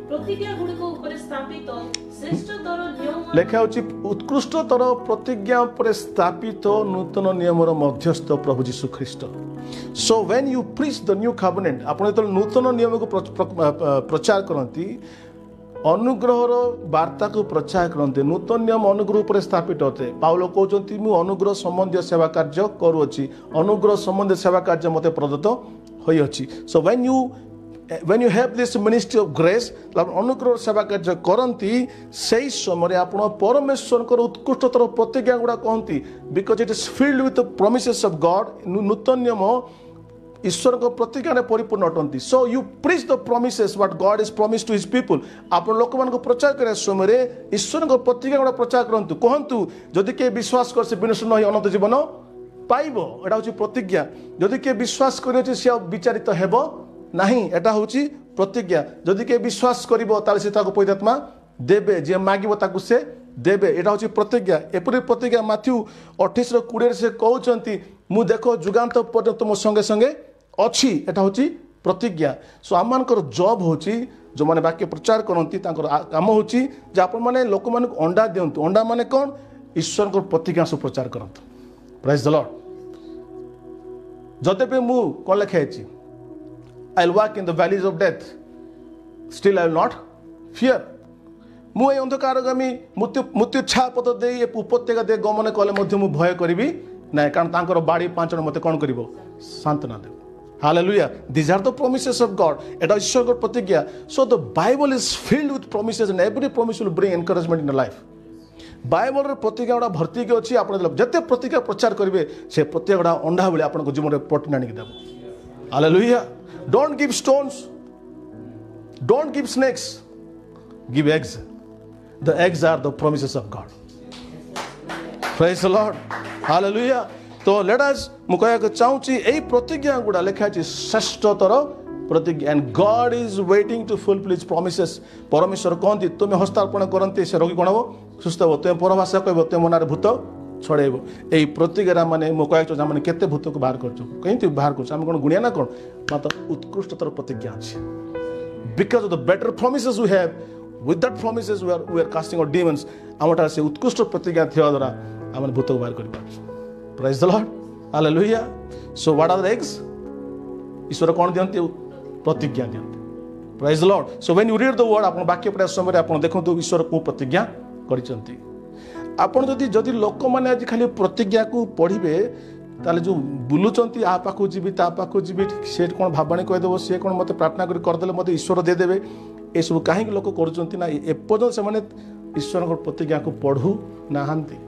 प्रतिज्ञा गुडी को ऊपर स्थापित श्रेष्ठतर नियम लेखा होची उत्कृष्टतर प्रतिज्ञा ऊपर स्थापित नूतन नियमर मध्यस्थ प्रभु यीशु ख्रीष्ट सो when you preach the new covenant आपण तो नूतन नियम को प्रचार करंती अनुग्रहर वार्ता को प्रचार करते नूतन नियम अनुग्रह पर स्थापित होते पाउल कहते मु अनुग्रह संबंधी सेवा कार्य करुच्ची अनुग्रह संबंधी सेवा कार्य मत प्रदत्त होइछि सो when you have this ministry of grace अनुग्रह सेवा कार्य करती से समय आप परमेश्वर उत्कृष्टतर प्रतिज्ञा गुड़ा कहती because it is filled with promises of God नूतन नियम ईश्वर को प्रतिज्ञा परिपूर्ण अटंती so you preach the promises what God is promise to his people आप लोक मान प्रचार करने समय ईश्वर को प्रतिज्ञा गुड़ा प्रचार करंतु कहतु जदि किए विश्वास कर विनष्ट न अनंत जीवन पाइब एटा हूँ प्रतिज्ञा जदि किए विश्वास कर विचारित हेब नहीं एटा हूँ प्रतिज्ञा जदि किए विश्वास कर से पवित्रात्मा देवे जे मागिब ताकू से देवे एटा हूँ प्रतिज्ञा एपरी प्रतिज्ञा माथ्यू 28:20 से कहते मु देख जुगांत पर्यंत मो संगे संगे अच्छी एटा हूँ प्रतिज्ञा सो आम मानकर जॉब हूँ जो मैंने वाक्य प्रचार करती काम हूँ आप लोक मान अंडा दिंतु अंडा माने कौन ईश्वर को प्रतिज्ञा सब प्रचार करतु प्रेज द लॉर्ड जदि मु कौन लिखाई I will walk in the valleys of death still I will not fear मु अंधकारगामी मृत्यु छापथ दे उपत्यका दे गमन कले मु भय करी ना कारण तांकर बाड़ी पांचन मते कौन करिवो सांत्वना देव hallelujah these are the promises of God एटा ईश्वर को प्रतिज्ञा so the Bible is filled with promises and every promise will bring encouragement in life Bible रे प्रतिज्ञा गुड़ा भर्ती के अच्छी आप जिते प्रतिज्ञा प्रचार करेंगे से प्रतिज्ञा गुड़ा अंडा भाई आपन जीवन में प्रोटीन आनिक देव hallelujah don't give stones don't give snakes give eggs the eggs are the promises of God praise the Lord hallelujah तो लेट अस मु कहया चाहूची एई प्रतिज्ञा गुड़ा लिखा छी श्रेष्ठतर प्रतिज्ञा and God is waiting to fulfil his promises परमेश्वर कहती तुम हस्तार्पण करते से रोगी कौन हम सुस्थ हे तुम परभाषा कह तुम मनार भूत छड़ेब यही प्रतिज्ञा मैंने मो कह मैंने केते भूत को बाहर कर बाहर कर कौन गुणिया ना कौन मात्र उत्कृष्टतर प्रतिज्ञा अच्छी because of the better promises we have with that promises we are casting out demons आमठार से उत्कृष्ट प्रतिज्ञा थिया द्वारा आम भूत को बाहर कर praise the Lord hallelujah so what are the eggs ईश्वर कौन दियंती प्रतिज्ञा दियंती praise the Lord so when you read the word आपण वाक्य पढ़ा समय आपण देखंतु ईश्वर को प्रतिज्ञा करिसंती आपण जदि लोक माने आज खाली प्रतिज्ञा को पढ़िबे ताले जो बुलुचंती आ पाखु जीवी ता पाखु जीवी से कोन भाबाणी कह देबो से कोन मते प्रार्थना करी कर देले मते ईश्वर दे देबे ए सब काहे लोक करूचंती ना एपजन से माने ईश्वर को प्रतिज्ञा को पढ़ू नाहांती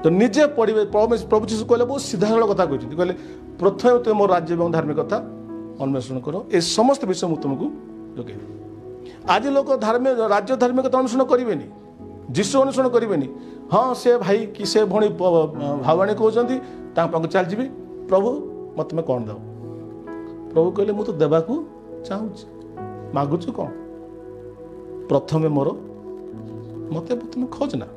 तो निजे पढ़िबे प्रभु जीसु कहले बहुत सीधा सरल कथा कहते कहले प्रथम तुम मोर राज्य और धार्मिकता अन्वेषण करो ए समस्त विषय मुझे तुमको जोगे आज लोक धार्मिक राज्य धार्मिकता अन्वेषण करेंगे जीशु अन्वेषण करेंगे हाँ से भाई कि से भणी भावाणी कहते पाक चल जी प्रभु मत तुम्हें कौन दब प्रभु कहले मुझे देवा चाहूँ मागुच कौन प्रथमे मोर मत तुम खोजना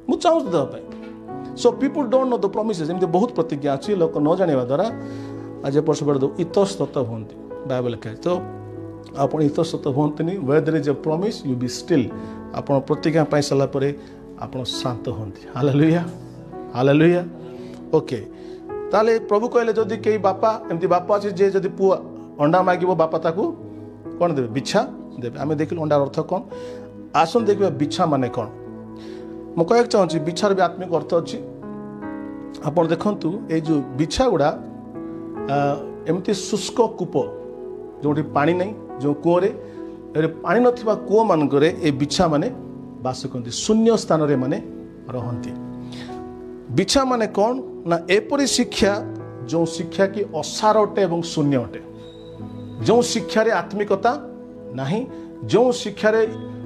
मुझे चाहूँ देवाई so people don't know the promises एमती बहुत प्रतिज्ञा अच्छी लोक न जाना द्वारा आज एपट सेपट इतस्तत हूँ बाइबल लिखा तो आप इतस्तत हूँ where there is a promise you be still आप प्रतिज्ञा पाई सारापर आप शांत हूँ हालेलुया हालेलुया ओके ताले प्रभु कहले जदि कई बापा एमती बापा अच्छे जे जदि पुआ अंडा मागिब बापा ताकू कौन देवे बिछा देवे आम देखिल अंडार अर्थ कौन आसन देखिए बिछा माने कौन मु कह चाहूँगी बिछार भी आत्मिक अर्थ अच्छी आप देखु ये जो बिछा गुड़ा एमती शुष्क कूप जो पानी नहीं जो कूरे पानी नथिबा कूଅ मानकरे ए बिछा माने बास करती शून्य स्थान रे माने रहंती बिछा माने कौन ना एपरी शिक्षा जो शिक्षा की असार अटे एवं शून्य अटे जो शिक्षा रे आत्मिकता नहीं जो शिक्षा रे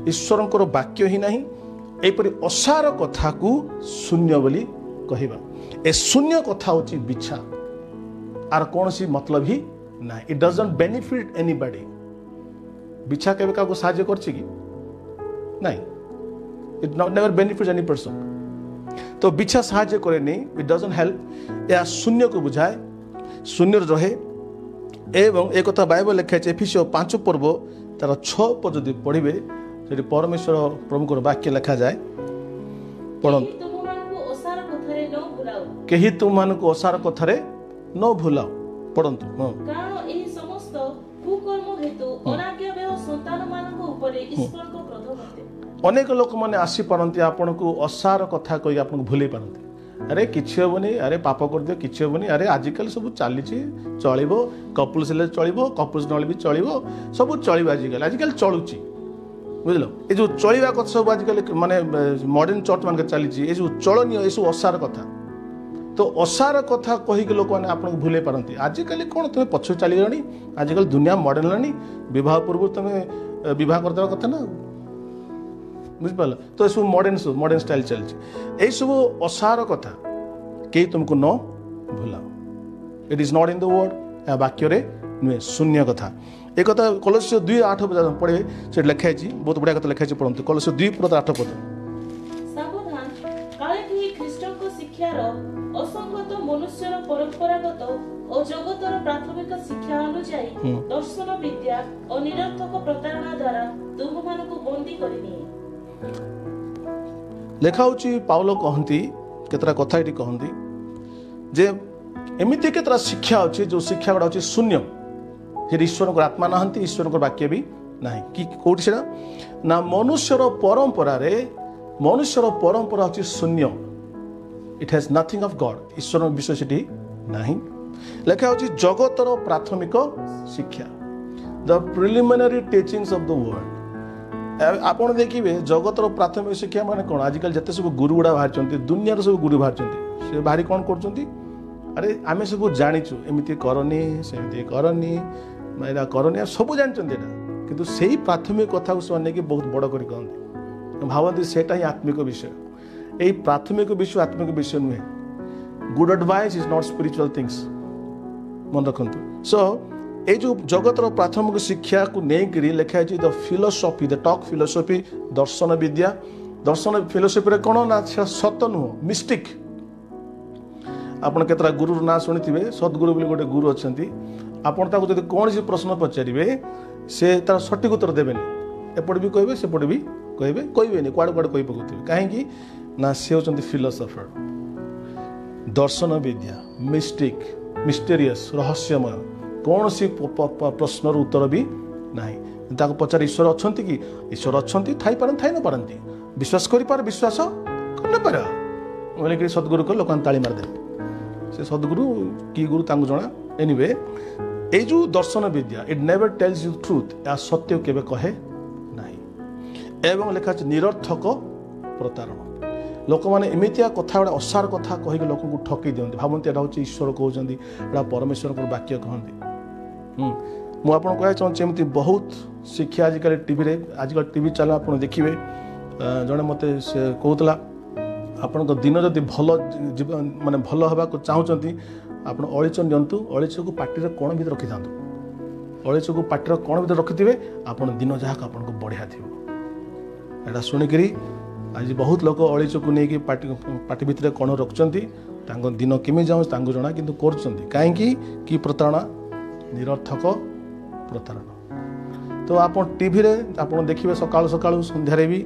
ईश्वरंकर वाक्य ही नहीं एपरी असार कथा को शून्य बोली कहवा ए शून्य कथा होची बिछा आर कौन सी मतलब ही ना इट डजंट बेनिफिट एनीबॉडी बिछा केबे का साहाय्य करछि कि नहीं it never benefits any person तो बिछा साहाय्य करे नहीं इट डजंट हेल्प या शून्य को बुझाए शून्य रहे एवं एक कथा बाइबल लिखा है एफिसियो 5 पर्व तार 6 पद जदि पढ़िबे सेठी परमेश्वर प्रभुकर वाक्य लिखा जाए पढ़ंतु केही तुममानकु असार कथारे न भूलाओ पढ़ंतु कारण एही समस्त कुकर्म हेतु अनाज्ञाबह संतान मानक उपरे ଈଶ୍ୱରଙ୍କ କ୍ରୋଧ ଘଟେ। ଅନେକ ଲୋକମାନେ ଆସିପାରନ୍ତି ଆପଣଙ୍କୁ ଅସାର କଥା କହି ଆପଣଙ୍କୁ ଭୁଲେଇ ପାରନ୍ତି। ଆରେ କିଛି ହେବନି, ଆରେ ପାପ କରିଦିଅ କିଛି ହେବନି, ଆରେ ଆଜିକାଲି ସବୁ ଚାଲିଛି ଚଳିବ, କପୁଲ୍ସ ହେଲେ ଚଳିବ, କପୁଲ୍ସ ନହେଲେ ବି ଚଳିବ, ସବୁ ଚଳିବ ଆଜିକାଲି ଚଳୁଛି। ବୁଝିଲ, ଏ ଯେଉଁ ଚଳିବା କଥା ସବୁ ଆଜିକାଲି ମାନେ ମଡର୍ଣ୍ଣ ଚର୍ଚ୍ଚ ମାନଙ୍କରେ ଚାଲିଛି, ଏସବୁ ଚଳନୀୟ, ଏସବୁ ଅସାର କଥା। ତ ଅସାର କଥା କହିକି ଲୋକମାନେ ଆପଣଙ୍କୁ ଭୁଲେଇ ପାରନ୍ତି। ଆଜିକାଲି କ'ଣ ତୁମେ ପଛକୁ ଚାଲିଗଲଣି, ଆଜିକାଲି ଦୁନିଆ ମଡର୍ଣ୍ଣ ହେଲାଣି, ବିବାହ ପୂର୍ବରୁ ତୁମେ ବିବାହ କରିଦେବା କଥା ନା, ବୁଝିପାରିଲ। ତ ଏସବୁ ମଡର୍ଣ୍ଣ ଷ୍ଟାଇଲ ଚାଲିଛି। ଏଇସବୁ ଅସାର କଥା କେହି ତୁମକୁ ନ ଭୁଲାଅ। It is not in the word, ଏହା ବାକ୍ୟରେ ନୁହେଁ, ଶୂନ୍ୟ କଥା। ଏ କଥା କଲୋସ୍ୟ 2:8 ପଢ଼ିବେ, ସେଠି ଲେଖା ହେଇଛି, ବହୁତ ବଢ଼ିଆ କଥା ଲେଖା ହେଇଛି, ପଢ଼ନ୍ତୁ। କଲୋସ୍ୟ 2:8। ସାବଧାନ, କାଳେ କେହି ଖ୍ରୀଷ୍ଟଙ୍କ ଶିକ୍ଷାର ଅସଙ୍ଗତ ମନୁଷ୍ୟର ପରମ୍ପରାଗତ ଓ ଜଗତର ପ୍ରାଥମିକ ଶିକ୍ଷା ଅନୁଯାୟୀ ଦର୍ଶନ ବିଦ୍ୟା ଓ ନିରର୍ଥକ ପ୍ରତାରଣା ଦ୍ୱାରା ତୁମମାନଙ୍କୁ ବନ୍ଦୀ କରିନିଏ। ଲେଖା ହେଉଛି, ପାଉଲ କହନ୍ତି, କେତେଟା କଥା ଏଠି କହନ୍ତି ଯେ ଏମିତି କେତେଟା ଶିକ୍ଷା ଅଛି ଯେଉଁ ଶିକ୍ଷା ଗୁଡ଼ା ଅଛି ଶୂନ୍ୟ, ସେଠି ଈଶ୍ୱରଙ୍କର ଆତ୍ମା ନାହାନ୍ତି, ଈଶ୍ୱରଙ୍କର ବାକ୍ୟ ବି ନାହିଁ। କି କୋଉଠି ସେଇଟା ନା ମନୁଷ୍ୟର ପରମ୍ପରା ହେଉଛି ଶୂନ୍ୟ। ଇଟ୍ ହାଜ୍ ନଥିଙ୍ଗ ଅଫ୍ ଗଡ୍, ଈଶ୍ୱରଙ୍କ ବିଷୟ ସେଠି ନାହିଁ। ଲେଖା ହେଉଛି ଜଗତର ପ୍ରାଥମିକ ଶିକ୍ଷା, ଦ ପ୍ରିଲିମିନାରୀ ଟିଚିଂସ୍ ଅଫ୍ ଦ ୱାର୍ଲଡ। ଆପଣ ଦେଖିବେ ଜଗତର ପ୍ରାଥମିକ ଶିକ୍ଷା ମାନେ କ'ଣ, ଆଜିକାଲି ଯେତେ ସବୁ ଗୁରୁ ଗୁଡ଼ା ବାହାରିଛନ୍ତି, ଦୁନିଆର ସବୁ ଗୁରୁ ବାହାରିଛନ୍ତି, ସେ ବାହାରି କ'ଣ କରୁଛନ୍ତି, ଆରେ ଆମେ ସବୁ ଜାଣିଛୁ, ଏମିତି କରନି, ସେମିତି କରନି, ଏଇଟା କରନି, ସବୁ ଜାଣିଛନ୍ତି ଏଇଟା, କିନ୍ତୁ ସେଇ ପ୍ରାଥମିକ କଥାକୁ ସେମାନେ ନେଇକି ବହୁତ ବଡ଼ କରି କହନ୍ତି, ଭାବନ୍ତି ସେଇଟା ହିଁ ଆତ୍ମିକ ବିଷୟ। ଏଇ ପ୍ରାଥମିକ ବିଷୟ ଆତ୍ମିକ ବିଷୟ ନୁହେଁ। Good advice is not spiritual things, ମନେ ରଖନ୍ତୁ। ସୋ এই যে জগতর প্রাথমিক শিক্ষাকে নেইকি লেখা হয়েছে দ ফিলোসফি, দ টক ফিলোসফি, দর্শন বিদ্যা। দর্শন ফিলোসফিরে কোণ না সেটা সত নুহ, মিস্টিক। আপনার কেতটা গুরুর না শুনিথিবে, সদ্গুরু বলে গোটে গুরু অনেক, আপনার তাকে যদি কৌশি প্রশ্ন পচারে সে তার সঠিক উত্তর দেবেনি, এপটে বি কহবে সেপটে বি কহবেনি, কুয়াড়ে কুয়াড়ে কই পকাউথিবে। কাহিঁকি না সে হচ্ছেন ফিলোসফর। দর্শন বিদ্যা মিস্টিক, মিস্টেরিয়স, রহস্যময়, କୌଣସି ପ୍ରଶ୍ନର ଉତ୍ତର ବି ନାହିଁ। ତାକୁ ପଚାରେ ଈଶ୍ୱର ଅଛନ୍ତି କି, ଈଶ୍ୱର ଅଛନ୍ତି, ଥାଇପାରନ୍ତି, ଥାଇ ନପାରନ୍ତି, ବିଶ୍ୱାସ କରିପାରେ, ବିଶ୍ୱାସ କରିନପାରେ ବୋଲିକି ସଦ୍ଗୁରୁ କଲେ ଲୋକମାନେ ତାଳି ମାରିଦେବେ। ସେ ସଦ୍ଗୁରୁ କି ଗୁରୁ ତାଙ୍କୁ ଜଣା। ଏନିୱେ, ଏଇ ଯେଉଁ ଦର୍ଶନ ବିଦ୍ୟା, ଇଟ୍ ନେଭର ଟେଲ୍ସ ୟୁ ଟ୍ରୁଥ୍, ଏହା ସତ୍ୟ କେବେ କହେ ନାହିଁ। ଏବଂ ଲେଖା ଅଛି ନିରର୍ଥକ ପ୍ରତାରଣ। ଲୋକମାନେ ଏମିତିଆ କଥା ଗୁଡ଼ା ଅସାର କଥା କହିକି ଲୋକଙ୍କୁ ଠକେଇ ଦିଅନ୍ତି, ଭାବନ୍ତି ଏଇଟା ହେଉଛି ଈଶ୍ୱର କହୁଛନ୍ତି, ଏଇଟା ପରମେଶ୍ୱରଙ୍କର ବାକ୍ୟ କହନ୍ତି। ମୁଁ ଆପଣଙ୍କୁ କହିବାକୁ ଚାହୁଁଛି, ଏମିତି ବହୁତ ଶିକ୍ଷା ଆଜିକାଲି ଟିଭିରେ, ଆଜିକାଲି ଟିଭି ଚ୍ୟାନେଲ୍ ଆପଣ ଦେଖିବେ। ଜଣେ ମୋତେ ସେ କହୁଥିଲା, ଆପଣଙ୍କ ଦିନ ଯଦି ଭଲ ମାନେ ଭଲ ହେବାକୁ ଚାହୁଁଛନ୍ତି, ଆପଣ ଅଳିଚ ନିଅନ୍ତୁ, ଅଳିଚକୁ ପାଟିର କଣ ଭିତରେ ରଖିଥାନ୍ତୁ, ଅଳିଚକୁ ପାଟିର କଣ ଭିତରେ ରଖିଥିବେ, ଆପଣ ଦିନ ଯାହାକୁ ଆପଣଙ୍କୁ ବଢ଼ିଆ ଥିବ। ଏଇଟା ଶୁଣିକିରି ଆଜି ବହୁତ ଲୋକ ଅଳିଚକୁ ନେଇକି ପାଟି ଭିତରେ କଣ ରଖୁଛନ୍ତି, ତାଙ୍କ ଦିନ କେମିତି ଯାଉଛି ତାଙ୍କୁ ଜଣା, କିନ୍ତୁ କରୁଛନ୍ତି କାହିଁକି? କି ପ୍ରତାରଣା? ନିରର୍ଥକ ପ୍ରତାରଣା। ତ ଆପଣ ଟିଭିରେ ଆପଣ ଦେଖିବେ, ସକାଳୁ ସକାଳୁ ସନ୍ଧ୍ୟାରେ ବି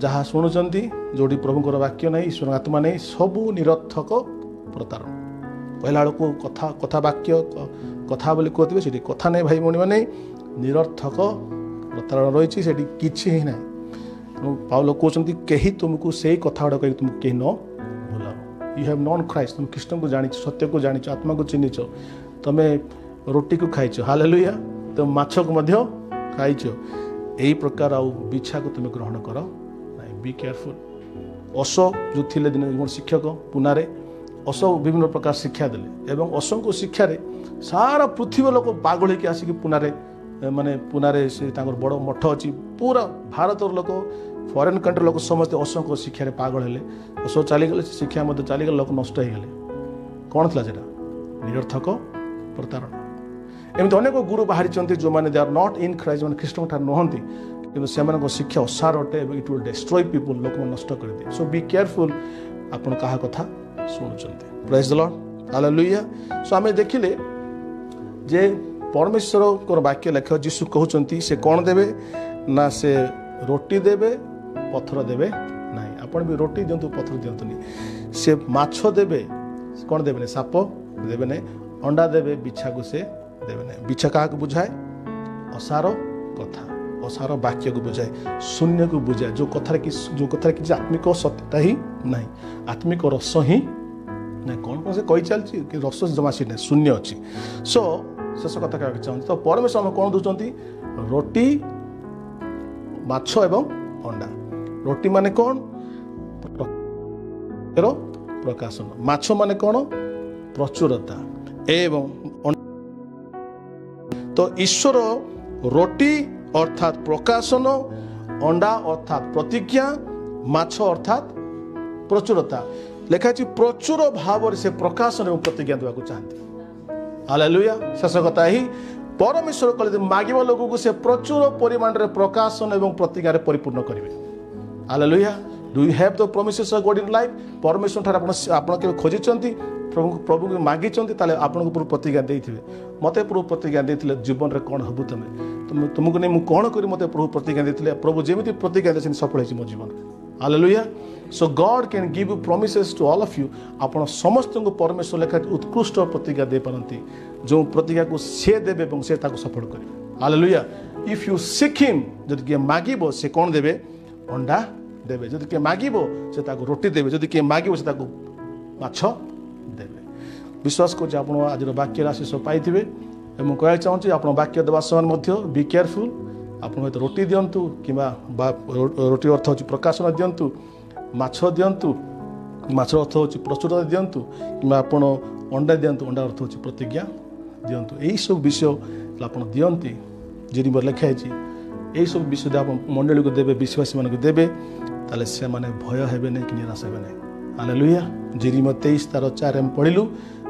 ଯାହା ଶୁଣୁଛନ୍ତି, ଯେଉଁଠି ପ୍ରଭୁଙ୍କର ବାକ୍ୟ ନାହିଁ, ଈଶ୍ୱର ଆତ୍ମା ନାହିଁ, ସବୁ ନିରର୍ଥକ ପ୍ରତାରଣା। କହିଲା ବେଳକୁ କଥା ବାକ୍ୟ କଥା ବୋଲି କହୁଥିବେ, ସେଠି କଥା ନାହିଁ ଭାଇ ଭଉଣୀମାନେ, ନିରର୍ଥକ ପ୍ରତାରଣା ରହିଛି, ସେଠି କିଛି ହିଁ ନାହିଁ। ତେଣୁ ପାଉଲ କହୁଛନ୍ତି, କେହି ତୁମକୁ ସେଇ କଥା ଗୁଡ଼ା କହିକି ତୁମକୁ କେହି ନ ଭୁଲାଅ। ୟୁ ହ୍ୟାଭ୍ ନନ୍ ଖ୍ରାଇଷ୍ଟ, ତୁମେ ଖ୍ରୀଷ୍ଟଙ୍କୁ ଜାଣିଛ, ସତ୍ୟକୁ ଜାଣିଛ, ଆତ୍ମାକୁ ଚିହ୍ନିଛ, ତୁମେ ରୁଟିକୁ ଖାଇଛ, ହାଲେଲୁୟା, ତୁମେ ମାଛକୁ ମଧ୍ୟ ଖାଇଛ। ଏହି ପ୍ରକାର ଆଉ ବିଛାକୁ ତୁମେ ଗ୍ରହଣ କର ନାହିଁ। ବି କେୟାରଫୁଲ୍। ଅଶ ଯେଉଁ ଥିଲେ ଦିନ ଶିକ୍ଷକ ପୁନାରେ, ଅଶ ବିଭିନ୍ନ ପ୍ରକାର ଶିକ୍ଷା ଦେଲେ, ଏବଂ ଅଶଙ୍କ ଶିକ୍ଷାରେ ସାରା ପୃଥିବୀ ଲୋକ ପାଗଳ ହେଇକି ଆସିକି ପୁନାରେ ସେ ତାଙ୍କର ବଡ଼ ମଠ ଅଛି, ପୁରା ଭାରତର ଲୋକ, ଫରେନ୍ କଣ୍ଟ୍ରି ଲୋକ ସମସ୍ତେ ଅଶଙ୍କ ଶିକ୍ଷାରେ ପାଗଳ ହେଲେ। ଅଶ ଚାଲିଗଲେ, ସେ ଶିକ୍ଷା ମଧ୍ୟ ଚାଲିଗଲେ, ଲୋକ ନଷ୍ଟ ହେଇଗଲେ। କ'ଣ ଥିଲା ସେଟା? ନିରର୍ଥକ ପ୍ରତାରଣା। ଏମିତି ଅନେକ ଗୁରୁ ବାହାରିଛନ୍ତି ଯେଉଁମାନେ ଦେ ଆର୍ ନଟ୍ ଇନ୍ ଖ୍ରାଇଷ୍ଟ, ଯେଉଁମାନେ ଖ୍ରୀଷ୍ଟଙ୍କ ଠାରେ ନୁହନ୍ତି, କିନ୍ତୁ ସେମାନଙ୍କ ଶିକ୍ଷା ଅସାର ଅଟେ ଏବଂ ଇଟ୍ ୱିଲ୍ ଡେଷ୍ଟ୍ରୟ ପିପୁଲ୍, ଲୋକମାନେ ନଷ୍ଟ କରିଦିଏ। ସୋ ବି କେୟାରଫୁଲ୍ ଆପଣ କାହା କଥା ଶୁଣୁଛନ୍ତି। ପ୍ରେଜ୍ ଦ ଲର୍ଡ, ହାଲେଲୁୟା। ସୋ ଆମେ ଦେଖିଲେ ଯେ ପରମେଶ୍ୱରଙ୍କର ବାକ୍ୟ ଲେଖା, ଯୀଶୁ କହୁଛନ୍ତି ସେ କ'ଣ ଦେବେ ନା ସେ ରୋଟି ଦେବେ, ପଥର ଦେବେ ନାହିଁ। ଆପଣ ବି ରୋଟି ଦିଅନ୍ତୁ, ପଥର ଦିଅନ୍ତୁନି। ସେ ମାଛ ଦେବେ, କ'ଣ ଦେବେନି? ସାପ ଦେବେ ନାହିଁ। ଅଣ୍ଡା ଦେବେ, ବିଛାକୁ ସେ ଦେବେ ନାହିଁ। ବିଛା କାହାକୁ ବୁଝାଏ? ଅସାର କଥା, असार वाक्य को बुझाए शून्य को बुझाए जो कथार कि आत्मिक सत्यता ही नहीं आत्मिक रस ही नहीं कौन कौन से कही चलती कि रस जमा सी नहीं शून्य अच्छी सो शेष कथा कहना चाहते तो परमेश्वर आम कौन दौरान रोटी माछ एवं अंडा रोटी माने कौन प्रकाशन माछ माने कौन प्रचुरता एवं तो ईश्वर रोटी अर्थात प्रकाशन अंडा अर्थात प्रतिज्ञा माछ अर्थात प्रचुरता लिखाई प्रचुर भाव से प्रकाशन और प्रतिज्ञा देवाक चाहती हालेलुया शेष कथा ही परमेश्वर कहले मागिबा लोक को से प्रचुर परिमाण रे प्रकाशन एवं प्रतिज्ञा रे परिपूर्ण करेंगे hallelujah do you have the promises of God in life परमेश्वर ठार आपण के खोजिचंती प्रभु को मागिचंती ताले आपण को प्रतिज्ञा देथिबे मते प्रभु प्रतिज्ञा देथिले जीवन रे कोन हबु तुमको नहीं मु कोन करी मते प्रभु प्रतिज्ञा देथिले प्रभु जेमिति प्रतिज्ञा देछन सफल होछि मो जीवन hallelujah so God can give you promises to all of you आपण समस्त को परमेश्वर लेखा उत्कृष्ट प्रतिज्ञा दे पारंती जो प्रतिज्ञा को से देबे एवं से ताको सफल करिवे hallelujah if you seek him जदि के मागिबो से कोन देबे अंडा देबे जदि के मागिबो से ताको रोटी देबे जदि के मागिबो से ताको माछ देबे विश्वास को जे आपण आज वाक्य आशीष पाइथिबे एवं कहना चाहूँ आप वाक्य देवा समय बी केयरफुल आप रोटी दिंतु कि रोटी अर्थ हूँ प्रकाशन दिंतु माछ दिंतु माछ अर्थ हूँ प्रचुरता दिंतु कि अंडा दिंतु अंडा अर्थ हूँ प्रतिज्ञा दिंतु यही सब विषय आप दिंती जी लिखाई यही सब विषय आप मंडली को देवे विश्वासी मान देवे ताले से माने भय हेबे नहीं कि निराश हेबे नहीं हालेलुया जेरिमिया 23 तार 4 में पढ़िलु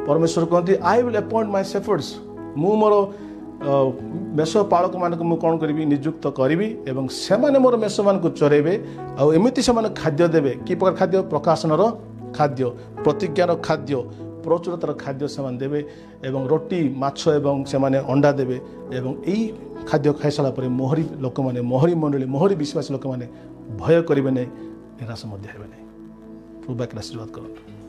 परमेश्वर कहते I will appoint my shepherds मु मोर मेष पालक मान को कौन करी नियुक्त करी एवं से मोर मेष मान को चरेबे आमती से खाद्य देवे कि प्रकार खाद्य प्रकाशन खाद्य प्रतिज्ञार खाद्य प्रचुरतार खाद्य से देवे एवं रोटी माछ एवं से अंडा देवे एवं यही खाद्य खाई सारा मोहरी लोक मैंने मोहरी मंडली मोहरी विश्वासी लोक मैंने भय करेंगे नहीं निराश हेबे नहीं प्रभु आशीर्वाद करूँ।